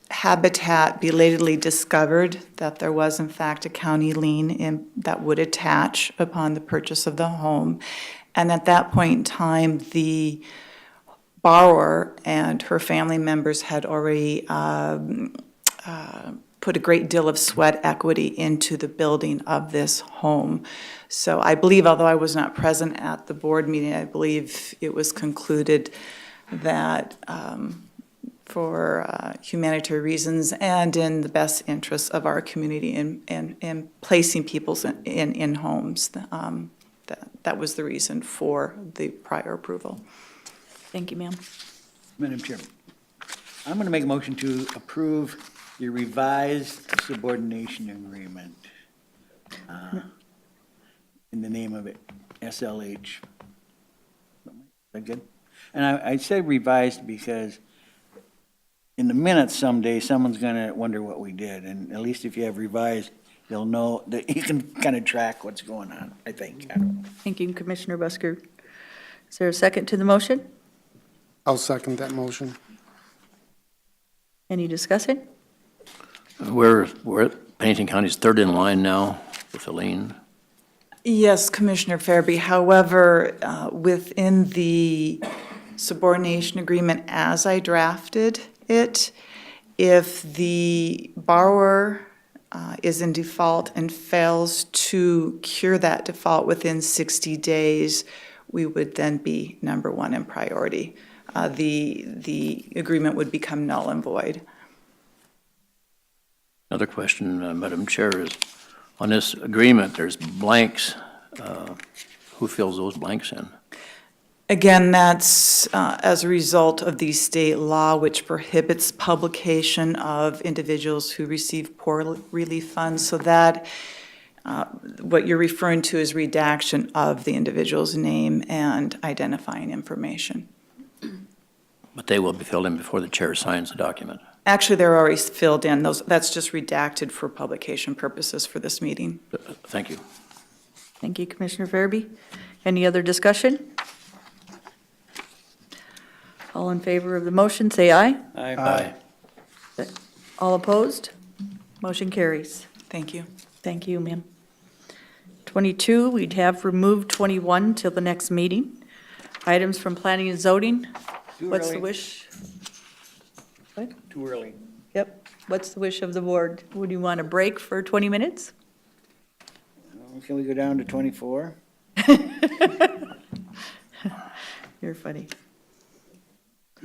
Habitat belatedly discovered that there was in fact a county lien that would attach upon the purchase of the home. And at that point in time, the borrower and her family members had already put a great deal of sweat equity into the building of this home. So I believe, although I was not present at the board meeting, I believe it was concluded that for humanitarian reasons and in the best interests of our community in placing people in homes, that was the reason for the prior approval. Thank you, ma'am. Madam Chair, I'm going to make a motion to approve the revised subordination agreement in the name of it, SLH. Is that good? And I say revised because in the minutes someday, someone's going to wonder what we did. And at least if you have revised, you'll know that you can kind of track what's going on, I think. I don't know. Thank you, Commissioner Busker. Is there a second to the motion? I'll second that motion. Any discussion? We're at Pennington County's third in line now with the lien. Yes, Commissioner Fairby. However, within the subordination agreement as I drafted it, if the borrower is in default and fails to cure that default within 60 days, we would then be number one in priority. The agreement would become null and void. Another question, Madam Chair, is on this agreement, there's blanks. Who fills those blanks in? Again, that's as a result of the state law, which prohibits publication of individuals who receive poor relief funds. So that, what you're referring to is redaction of the individual's name and identifying information. But they will be filled in before the chair signs the document. Actually, they're already filled in. That's just redacted for publication purposes for this meeting. Thank you. Thank you, Commissioner Fairby. Any other discussion? All in favor of the motion, say aye. Aye. All opposed? Motion carries. Thank you. Thank you, ma'am. 22, we'd have removed 21 till the next meeting. Items from planning and zoning. Too What's the early. wish? What? Too early. Yep. What's the wish of the board? Would you want a break for 20 minutes? Can we go down to 24? You're funny.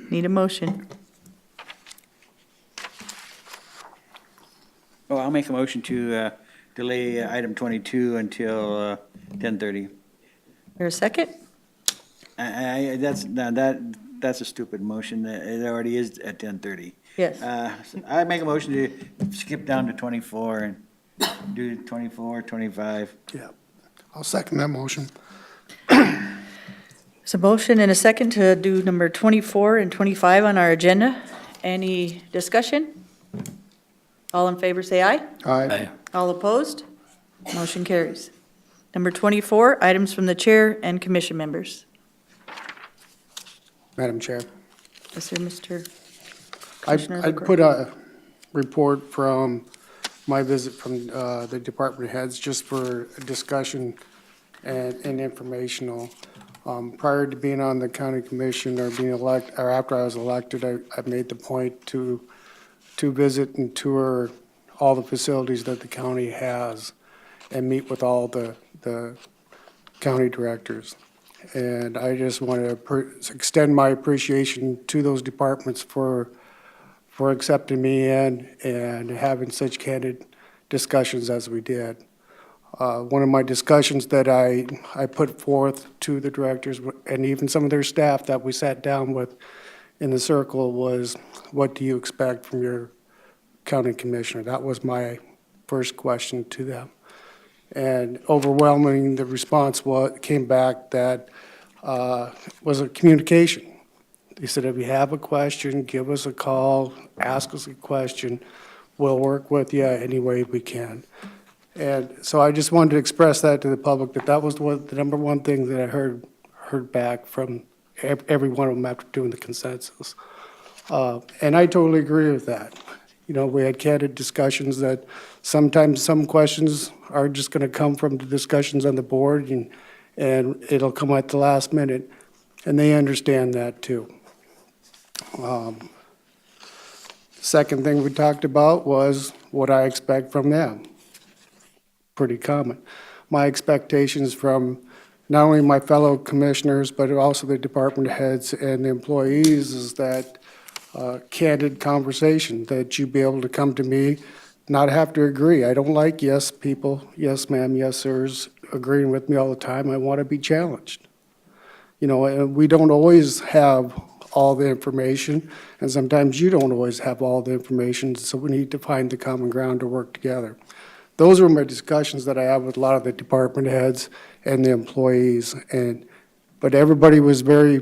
Need a motion. Oh, I'll make a motion to delay item 22 until 10:30. There a second? That's a stupid motion. It already is at 10:30. Yes. So I make a motion to skip down to 24 and do 24, 25. Yeah. I'll second that motion. There's a motion and a second to do number 24 and 25 on our agenda. Any discussion? All in favor, say aye. Aye. All opposed? Motion carries. Number 24, items from the chair and commission members. Madam Chair. Yes, sir, Mr. Commissioner I'd LaCroix. put a report from my visit from the department heads just for discussion and informational. Prior to being on the county commission or being elected, or after I was elected, I made the point to visit and tour all the facilities that the county has and meet with all the county directors. And I just want to extend my appreciation to those departments for accepting me in and having such candid discussions as we did. One of my discussions that I put forth to the directors and even some of their staff that we sat down with in the circle was, what do you expect from your county commissioner? That was my first question to them. And overwhelming, the response came back that was a communication. They said, if you have a question, give us a call, ask us a question. We'll work with you any way we can. And so I just wanted to express that to the public, that was the number one thing that I heard back from every one of them after doing the consensus. And I totally agree with that. You know, we had candid discussions that sometimes some questions are just going to come from the discussions on the board, and it'll come at the last minute, and they understand that too. Second thing we talked about was what I expect from them. Pretty common. My expectations from not only my fellow commissioners, but also the department heads and the employees is that candid conversation, that you be able to come to me, not have to agree. I don't like yes people, yes ma'am, yes sirs, agreeing with me all the time. I want to be challenged. You know, and we don't always have all the information, and sometimes you don't always have all the information, so we need to find the common ground to work together. Those were my discussions that I had with a lot of the department heads and the employees, but everybody was very,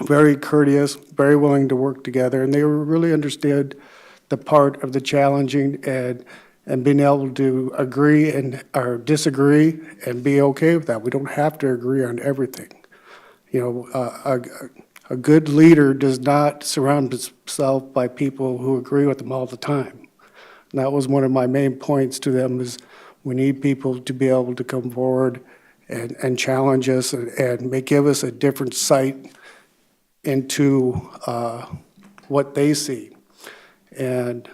very courteous, very willing to work together, and they really understood the part of the challenging and being able to agree or disagree and be okay with that. We don't have to agree on everything. You know, a good leader does not surround himself by people who agree with him all the time. And that was one of my main points to them, is we need people to be able to come forward and challenge us and give us a different sight into what they see. And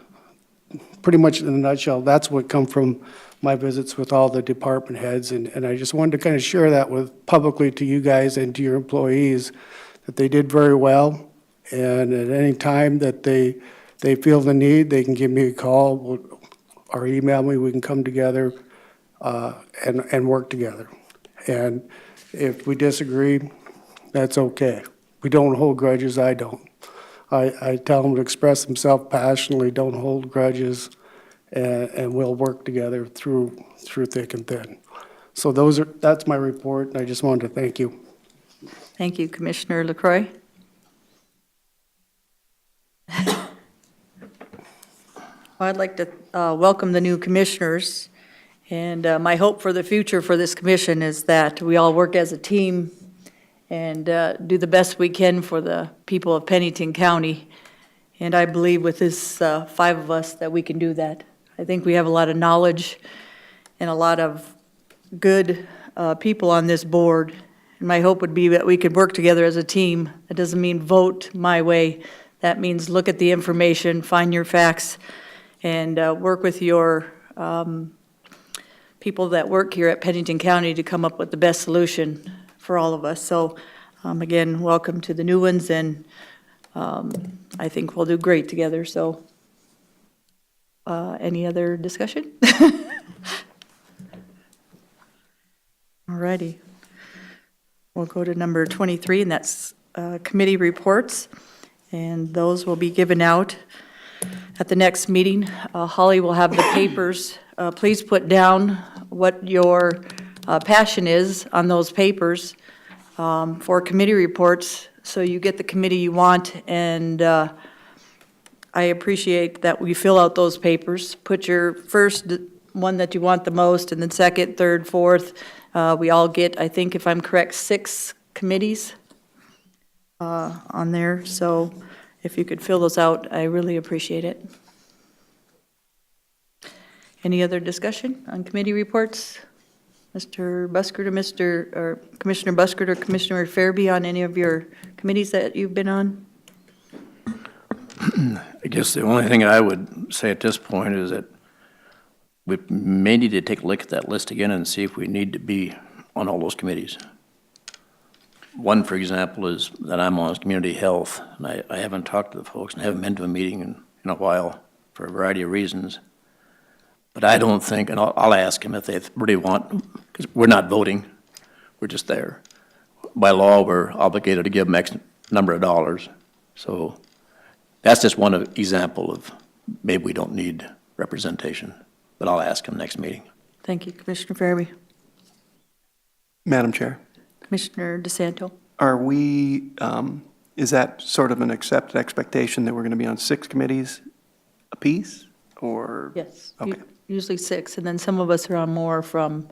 pretty much in a nutshell, that's what come from my visits with all the department heads. And I just wanted to kind of share that with publicly to you guys and to your employees, that they did very well. And at any time that they feel the need, they can give me a call or email me. We can come together and work together. And if we disagree, that's okay. We don't hold grudges. I don't. I tell them to express themselves passionately, don't hold grudges, and we'll work together through thick and thin. So that's my report, and I just wanted to thank you. Thank you, Commissioner LaCroix. Well, I'd like to welcome the new commissioners, and my hope for the future for this commission is that we all work as a team and do the best we can for the people of Pennington County. And I believe with this 5 of us that we can do that. I think we have a lot of knowledge and a lot of good people on this board. And my hope would be that we could work together as a team. That doesn't mean vote my way. That means look at the information, find your facts, and work with your people that work here at Pennington County to come up with the best solution for all of us. So again, welcome to the new ones, and I think we'll do great together. So any other discussion? All righty. We'll go to number 23, and that's committee reports, and those will be given out at the next meeting. Holly will have the papers. Please put down what your passion is on those papers for committee reports, so you get the committee you want. And I appreciate that we fill out those papers. Put your first one that you want the most, and then second, third, fourth. We all get, I think, if I'm correct, 6 committees on there. So if you could fill those out, I really appreciate it. Any other discussion on committee reports? Mr. Buskert or Commissioner Buskert or Commissioner Fairby, on any of your committees that you've been on? I guess the only thing I would say at this point is that we may need to take a look at that list again and see if we need to be on all those committees. One, for example, is that I'm on is community health, and I haven't talked to the folks and haven't been to a meeting in a while for a variety of reasons. But I don't think, and I'll ask them if they really want, because we're not voting, we're just there. By law, we're obligated to give them X number of dollars. So that's just one example of maybe we don't need representation. But I'll ask them next meeting. Thank you, Commissioner Fairby. Madam Chair, Commissioner De Santo. are we Is that sort of an accepted expectation that we're going to be on 6 committees apiece, or? Yes. Okay. Usually 6, and then some of us are on more from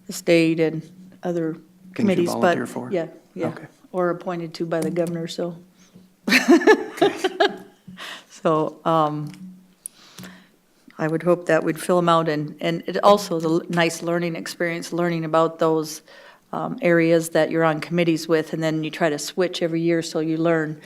the state and other committees. volunteer but for? Yeah, yeah. Okay. Or appointed to by the governor, so. So, I would hope that we'd fill them out, and it also is a nice learning experience, learning about those areas that you're on committees with, and then you try to switch every year, so you learn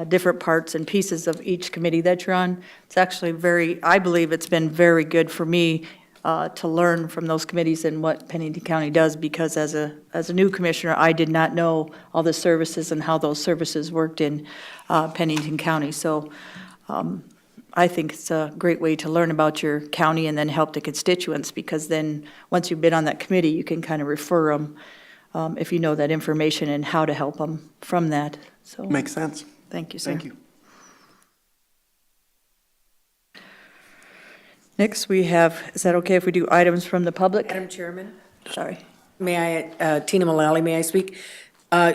different parts and pieces of each committee that you're on. It's actually I believe it's been very good for me to learn from those committees and what Pennington County does, because as a new commissioner, I did not know all the services and how those services worked in Pennington County. So I think it's a great way to learn about your county and then help the constituents, because then, once you've been on that committee, you can kind of refer them if you know that information and how to help them from that. So Makes sense. thank you, sir. Thank you. Next, we have, is that okay if we do items from the public? Madam Chairman, Sorry. may I, Tina Mullally, may I speak?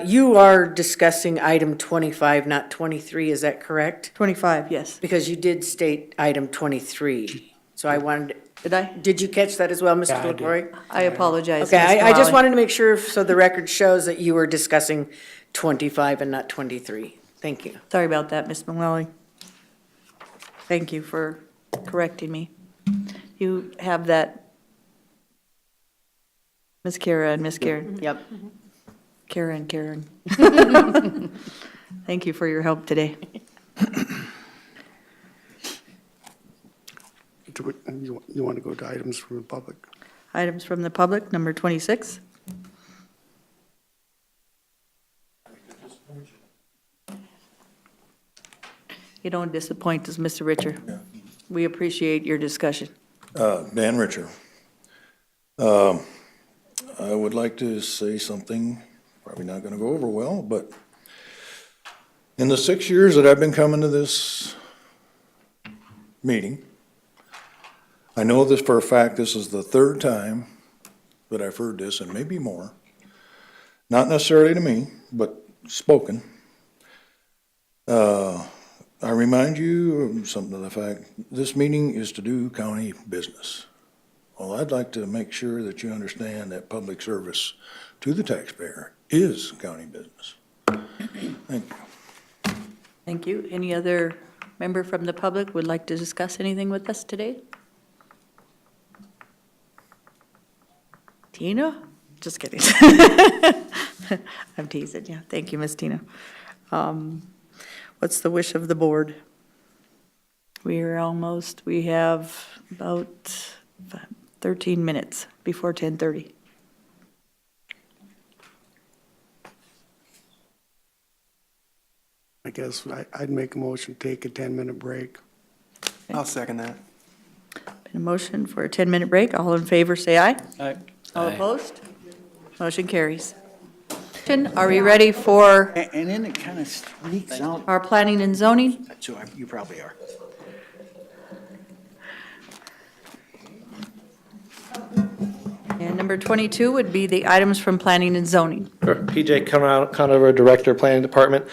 You are discussing item 25, not 23, is that correct? 25, yes. Because you did state item 23. So I wanted, Did I? did you catch that as well, Mr. LaCroy? I apologize. Okay, Ms. I just Mullally. wanted to make sure, so the record shows that you were discussing 25 and not 23. Thank you. Sorry about that, Ms. Mullally. Thank you for correcting me. You have that, Ms. Kara and Ms. Karen. Yep. Karen. Thank you for your help today. You want to go to items from the public? Items from the public, number 26. You don't disappoint us, Mr. Richer. We appreciate your discussion. Dan Richer. I would like to say something, probably not gonna go over well, but in the 6 years that I've been coming to this meeting, I know this for a fact, this is the 3rd time that I've heard this, and maybe more. Not necessarily to me, but spoken. I remind you of something to the fact, this meeting is to do county business. Well, I'd like to make sure that you understand that public service to the taxpayer is county business. Thank you. Thank you. Any other member from the public would like to discuss anything with us today? Tina? Just kidding. I'm teasing you. Thank you, Miss Tina. What's the wish of the board? We have about 13 minutes before 10:30. I guess I'd make a motion, to take a 10-minute break. I'll second that. Been a motion for a 10-minute break. All in favor, say aye. Aye. All opposed? Motion carries. Are we ready for And then it kind of sneaks out, our planning and zoning? so you probably are. And number 22 would be the items from planning and zoning. PJ Conover, Director, Planning Department.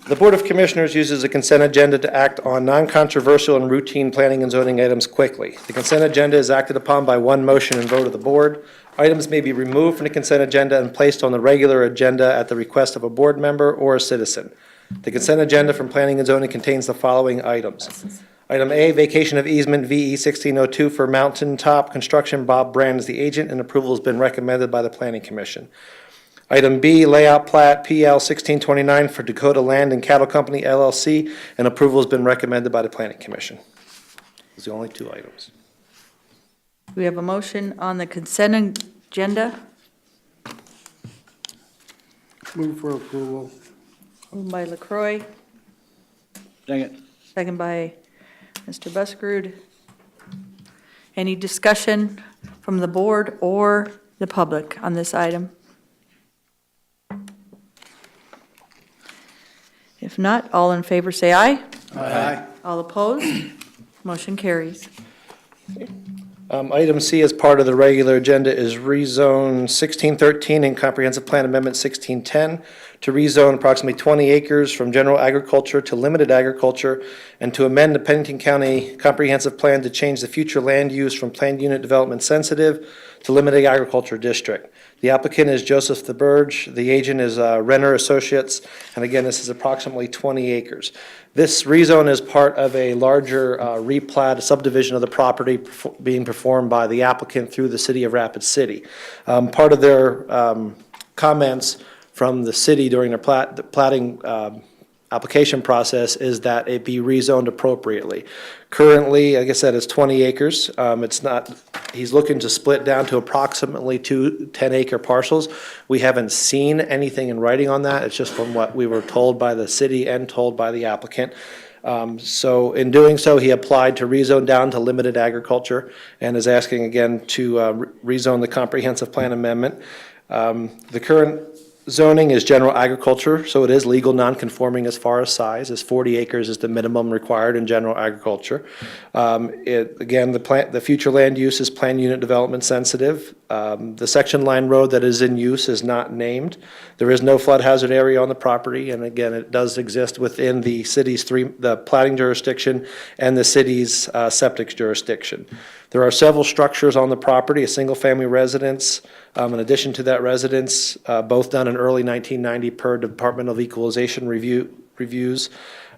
The Board of Commissioners uses a consent agenda to act on non-controversial and routine planning and zoning items quickly. The consent agenda is acted upon by one motion and vote of the board. Items may be removed from the consent agenda and placed on the regular agenda at the request of a board member or a citizen. The consent agenda from planning and zoning contains the following items. Item A, vacation of easement VE 1602 for Mountaintop Construction. Bob Brand is the agent, and approval has been recommended by the Planning Commission. Item B, layout plat PL 1629 for Dakota Land and Cattle Company LLC, and approval has been recommended by the Planning Commission. Those are the only 2 items. We have a motion on the consent agenda. Move for approval. Moved by LaCroy, Second. second by Mr. Buskerud. Any discussion from the board or the public on this item? If not, all in favor say aye. Aye. All opposed? Motion carries. Item C as part of the regular agenda is rezone 1613 and Comprehensive Plan Amendment 1610 to rezone approximately 20 acres from general agriculture to limited agriculture and to amend the Pennington County Comprehensive Plan to change the future land use from planned unit development sensitive to limited agriculture district. The applicant is Joseph DeBurge. The agent is Renner Associates. And again, this is approximately 20 acres. This rezone is part of a larger replat, subdivision of the property being performed by the applicant through the city of Rapid City. Part of their comments from the city during the platting application process is that it be rezoned appropriately. Currently, like I said, it's 20 acres. It's not, he's looking to split down to approximately 2 10-acre parcels. We haven't seen anything in writing on that. It's just from what we were told by the city and told by the applicant. So in doing so, he applied to rezone down to limited agriculture and is asking again to rezone the comprehensive plan amendment. The current zoning is general agriculture, so it is legal non-conforming as far as size, as 40 acres is the minimum required in general agriculture. Again, the future land use is plan unit development sensitive. The section line road that is in use is not named. There is no flood hazard area on the property, and again, it does exist within the city's the platting jurisdiction and the city's septic jurisdiction. There are several structures on the property, a single-family residence. In addition to that residence, both done in early 1990 per Department of Equalization reviews.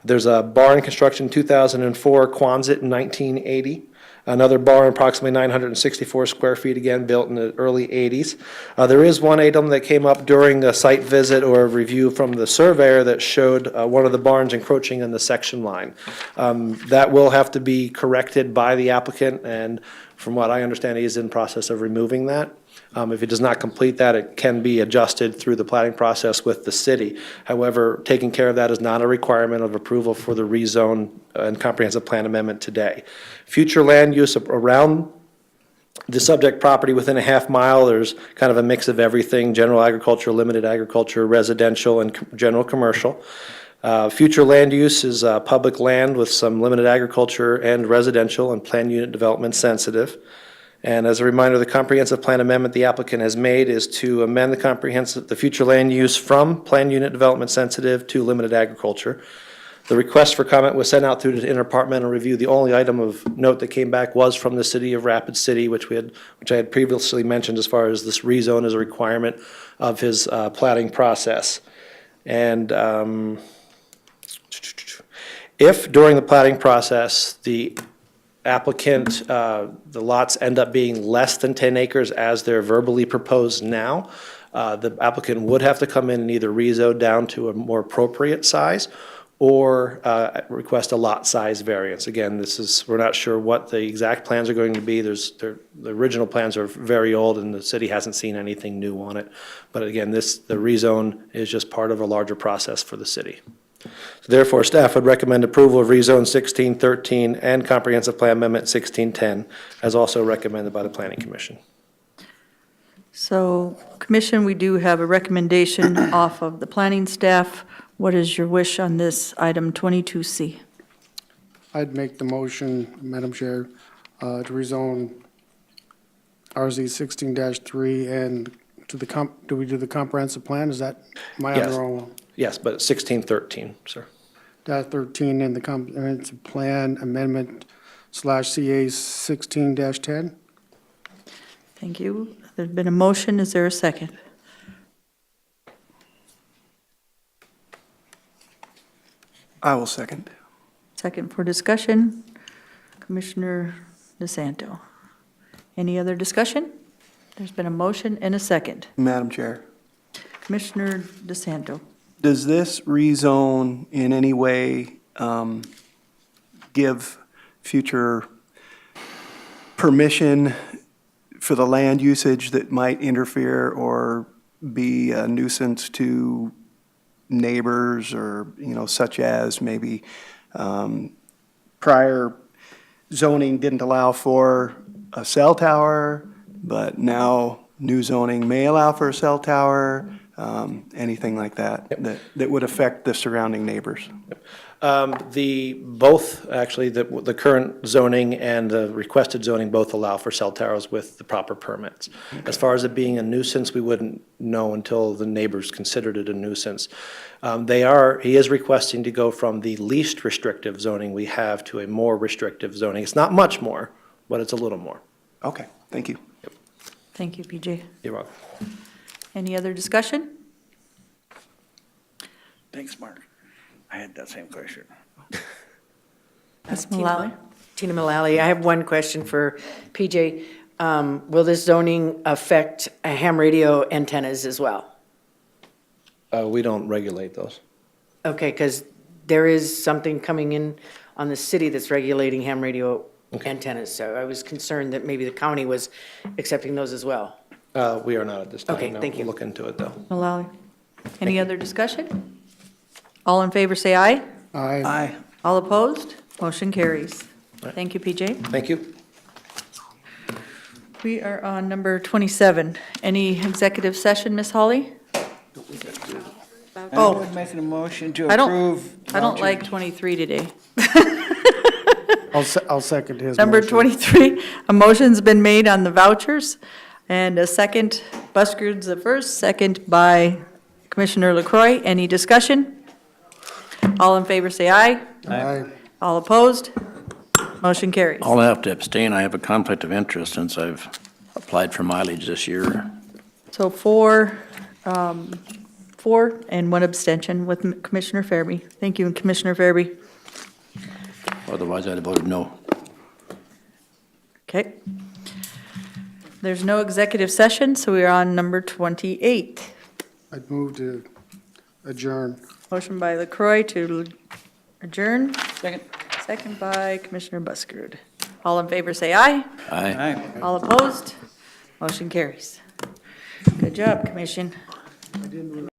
There's a barn construction 2004, Quonset in 1980. Another barn, approximately 964 square feet, again, built in the early 80s. There is one item that came up during a site visit or a review from the surveyor that showed one of the barns encroaching on the section line. That will have to be corrected by the applicant, and from what I understand, he is in process of removing that. If he does not complete that, it can be adjusted through the planning process with the city. However, taking care of that is not a requirement of approval for the rezone and comprehensive plan amendment today. Future land use around the subject property within a half mile, there's kind of a mix of everything: general agriculture, limited agriculture, residential, and general commercial. Future land use is public land with some limited agriculture and residential and plan unit development sensitive. And as a reminder, the comprehensive plan amendment the applicant has made is to amend the future land use from plan unit development sensitive to limited agriculture. The request for comment was sent out through the interdepartmental review. The only item of note that came back was from the city of Rapid City, which I had previously mentioned as far as this rezone as a requirement of his platting process. And if during the platting process the applicant, the lots end up being less than 10 acres as they're verbally proposed now, the applicant would have to come in and either rezone down to a more appropriate size or request a lot size variance. Again, we're not sure what the exact plans are going to be. The original plans are very old and the city hasn't seen anything new on it. But again, the rezone is just part of a larger process for the city. Therefore, staff would recommend approval of rezone 1613 and comprehensive plan amendment 1610, as also recommended by the Planning Commission. So, Commission, we do have a recommendation off of the planning staff. What is your wish on this item 22C? I'd make the motion, Madam Chair, to rezone RZ 16-3 and do we do the comprehensive plan? Is that, am I on the wrong one? Yes, but 1613, sir. Dash 13 and the comprehensive plan amendment /CA 16-10. Thank you. There's been a motion. Is there a second? I will second. Second for discussion, Commissioner De Santo. Any other discussion? There's been a motion and a second. Madam Chair, Commissioner De Santo. does this rezone in any way give future permission for the land usage that might interfere or be a nuisance to neighbors, or, such as maybe prior zoning didn't allow for a cell tower, but now new zoning may allow for a cell tower, anything like that, that would affect the surrounding neighbors? Actually, the current zoning and the requested zoning both allow for cell towers with the proper permits. As far as it being a nuisance, we wouldn't know until the neighbors considered it a nuisance. He is requesting to go from the least restrictive zoning we have to a more restrictive zoning. It's not much more, but it's a little more. Okay, thank you. Thank you, PJ. You're welcome. Any other discussion? Thanks, Mark. I had that same question. Ms. Mullally? Tina Mullally, I have one question for PJ. Will this zoning affect ham radio antennas as well? We don't regulate those. Okay, because there is something coming in on the city that's regulating ham radio antennas, so I was concerned that maybe the county was accepting those as well. We are not at this time. Okay, no. thank you. We'll look into it, though. Mullally? Any other discussion? All in favor, say aye. Aye. Aye. All opposed? Motion carries. Thank you, PJ. Thank you. We are on number 27. Any executive session, Ms. Holly? I would make a motion to I approve. don't like 23 today. I'll second his Number motion. 23, a motion's been made on the vouchers, and a second, Buskard's the first, second by Commissioner LaCroy. Any discussion? All in favor, say aye. Aye. All opposed? Motion carries. I'll have to abstain. I have a conflict of interest since I've applied for mileage this year. So four and one abstention with Commissioner Fairby. Thank you, Commissioner Fairby. Otherwise, I'd have voted no. Okay. There's no executive session, so we are on number 28. I'd move to adjourn. Motion by LaCroy to adjourn, Second. second by Commissioner Buskard. All in favor, say aye. Aye. Aye. All opposed? Motion carries. Good job, Commission.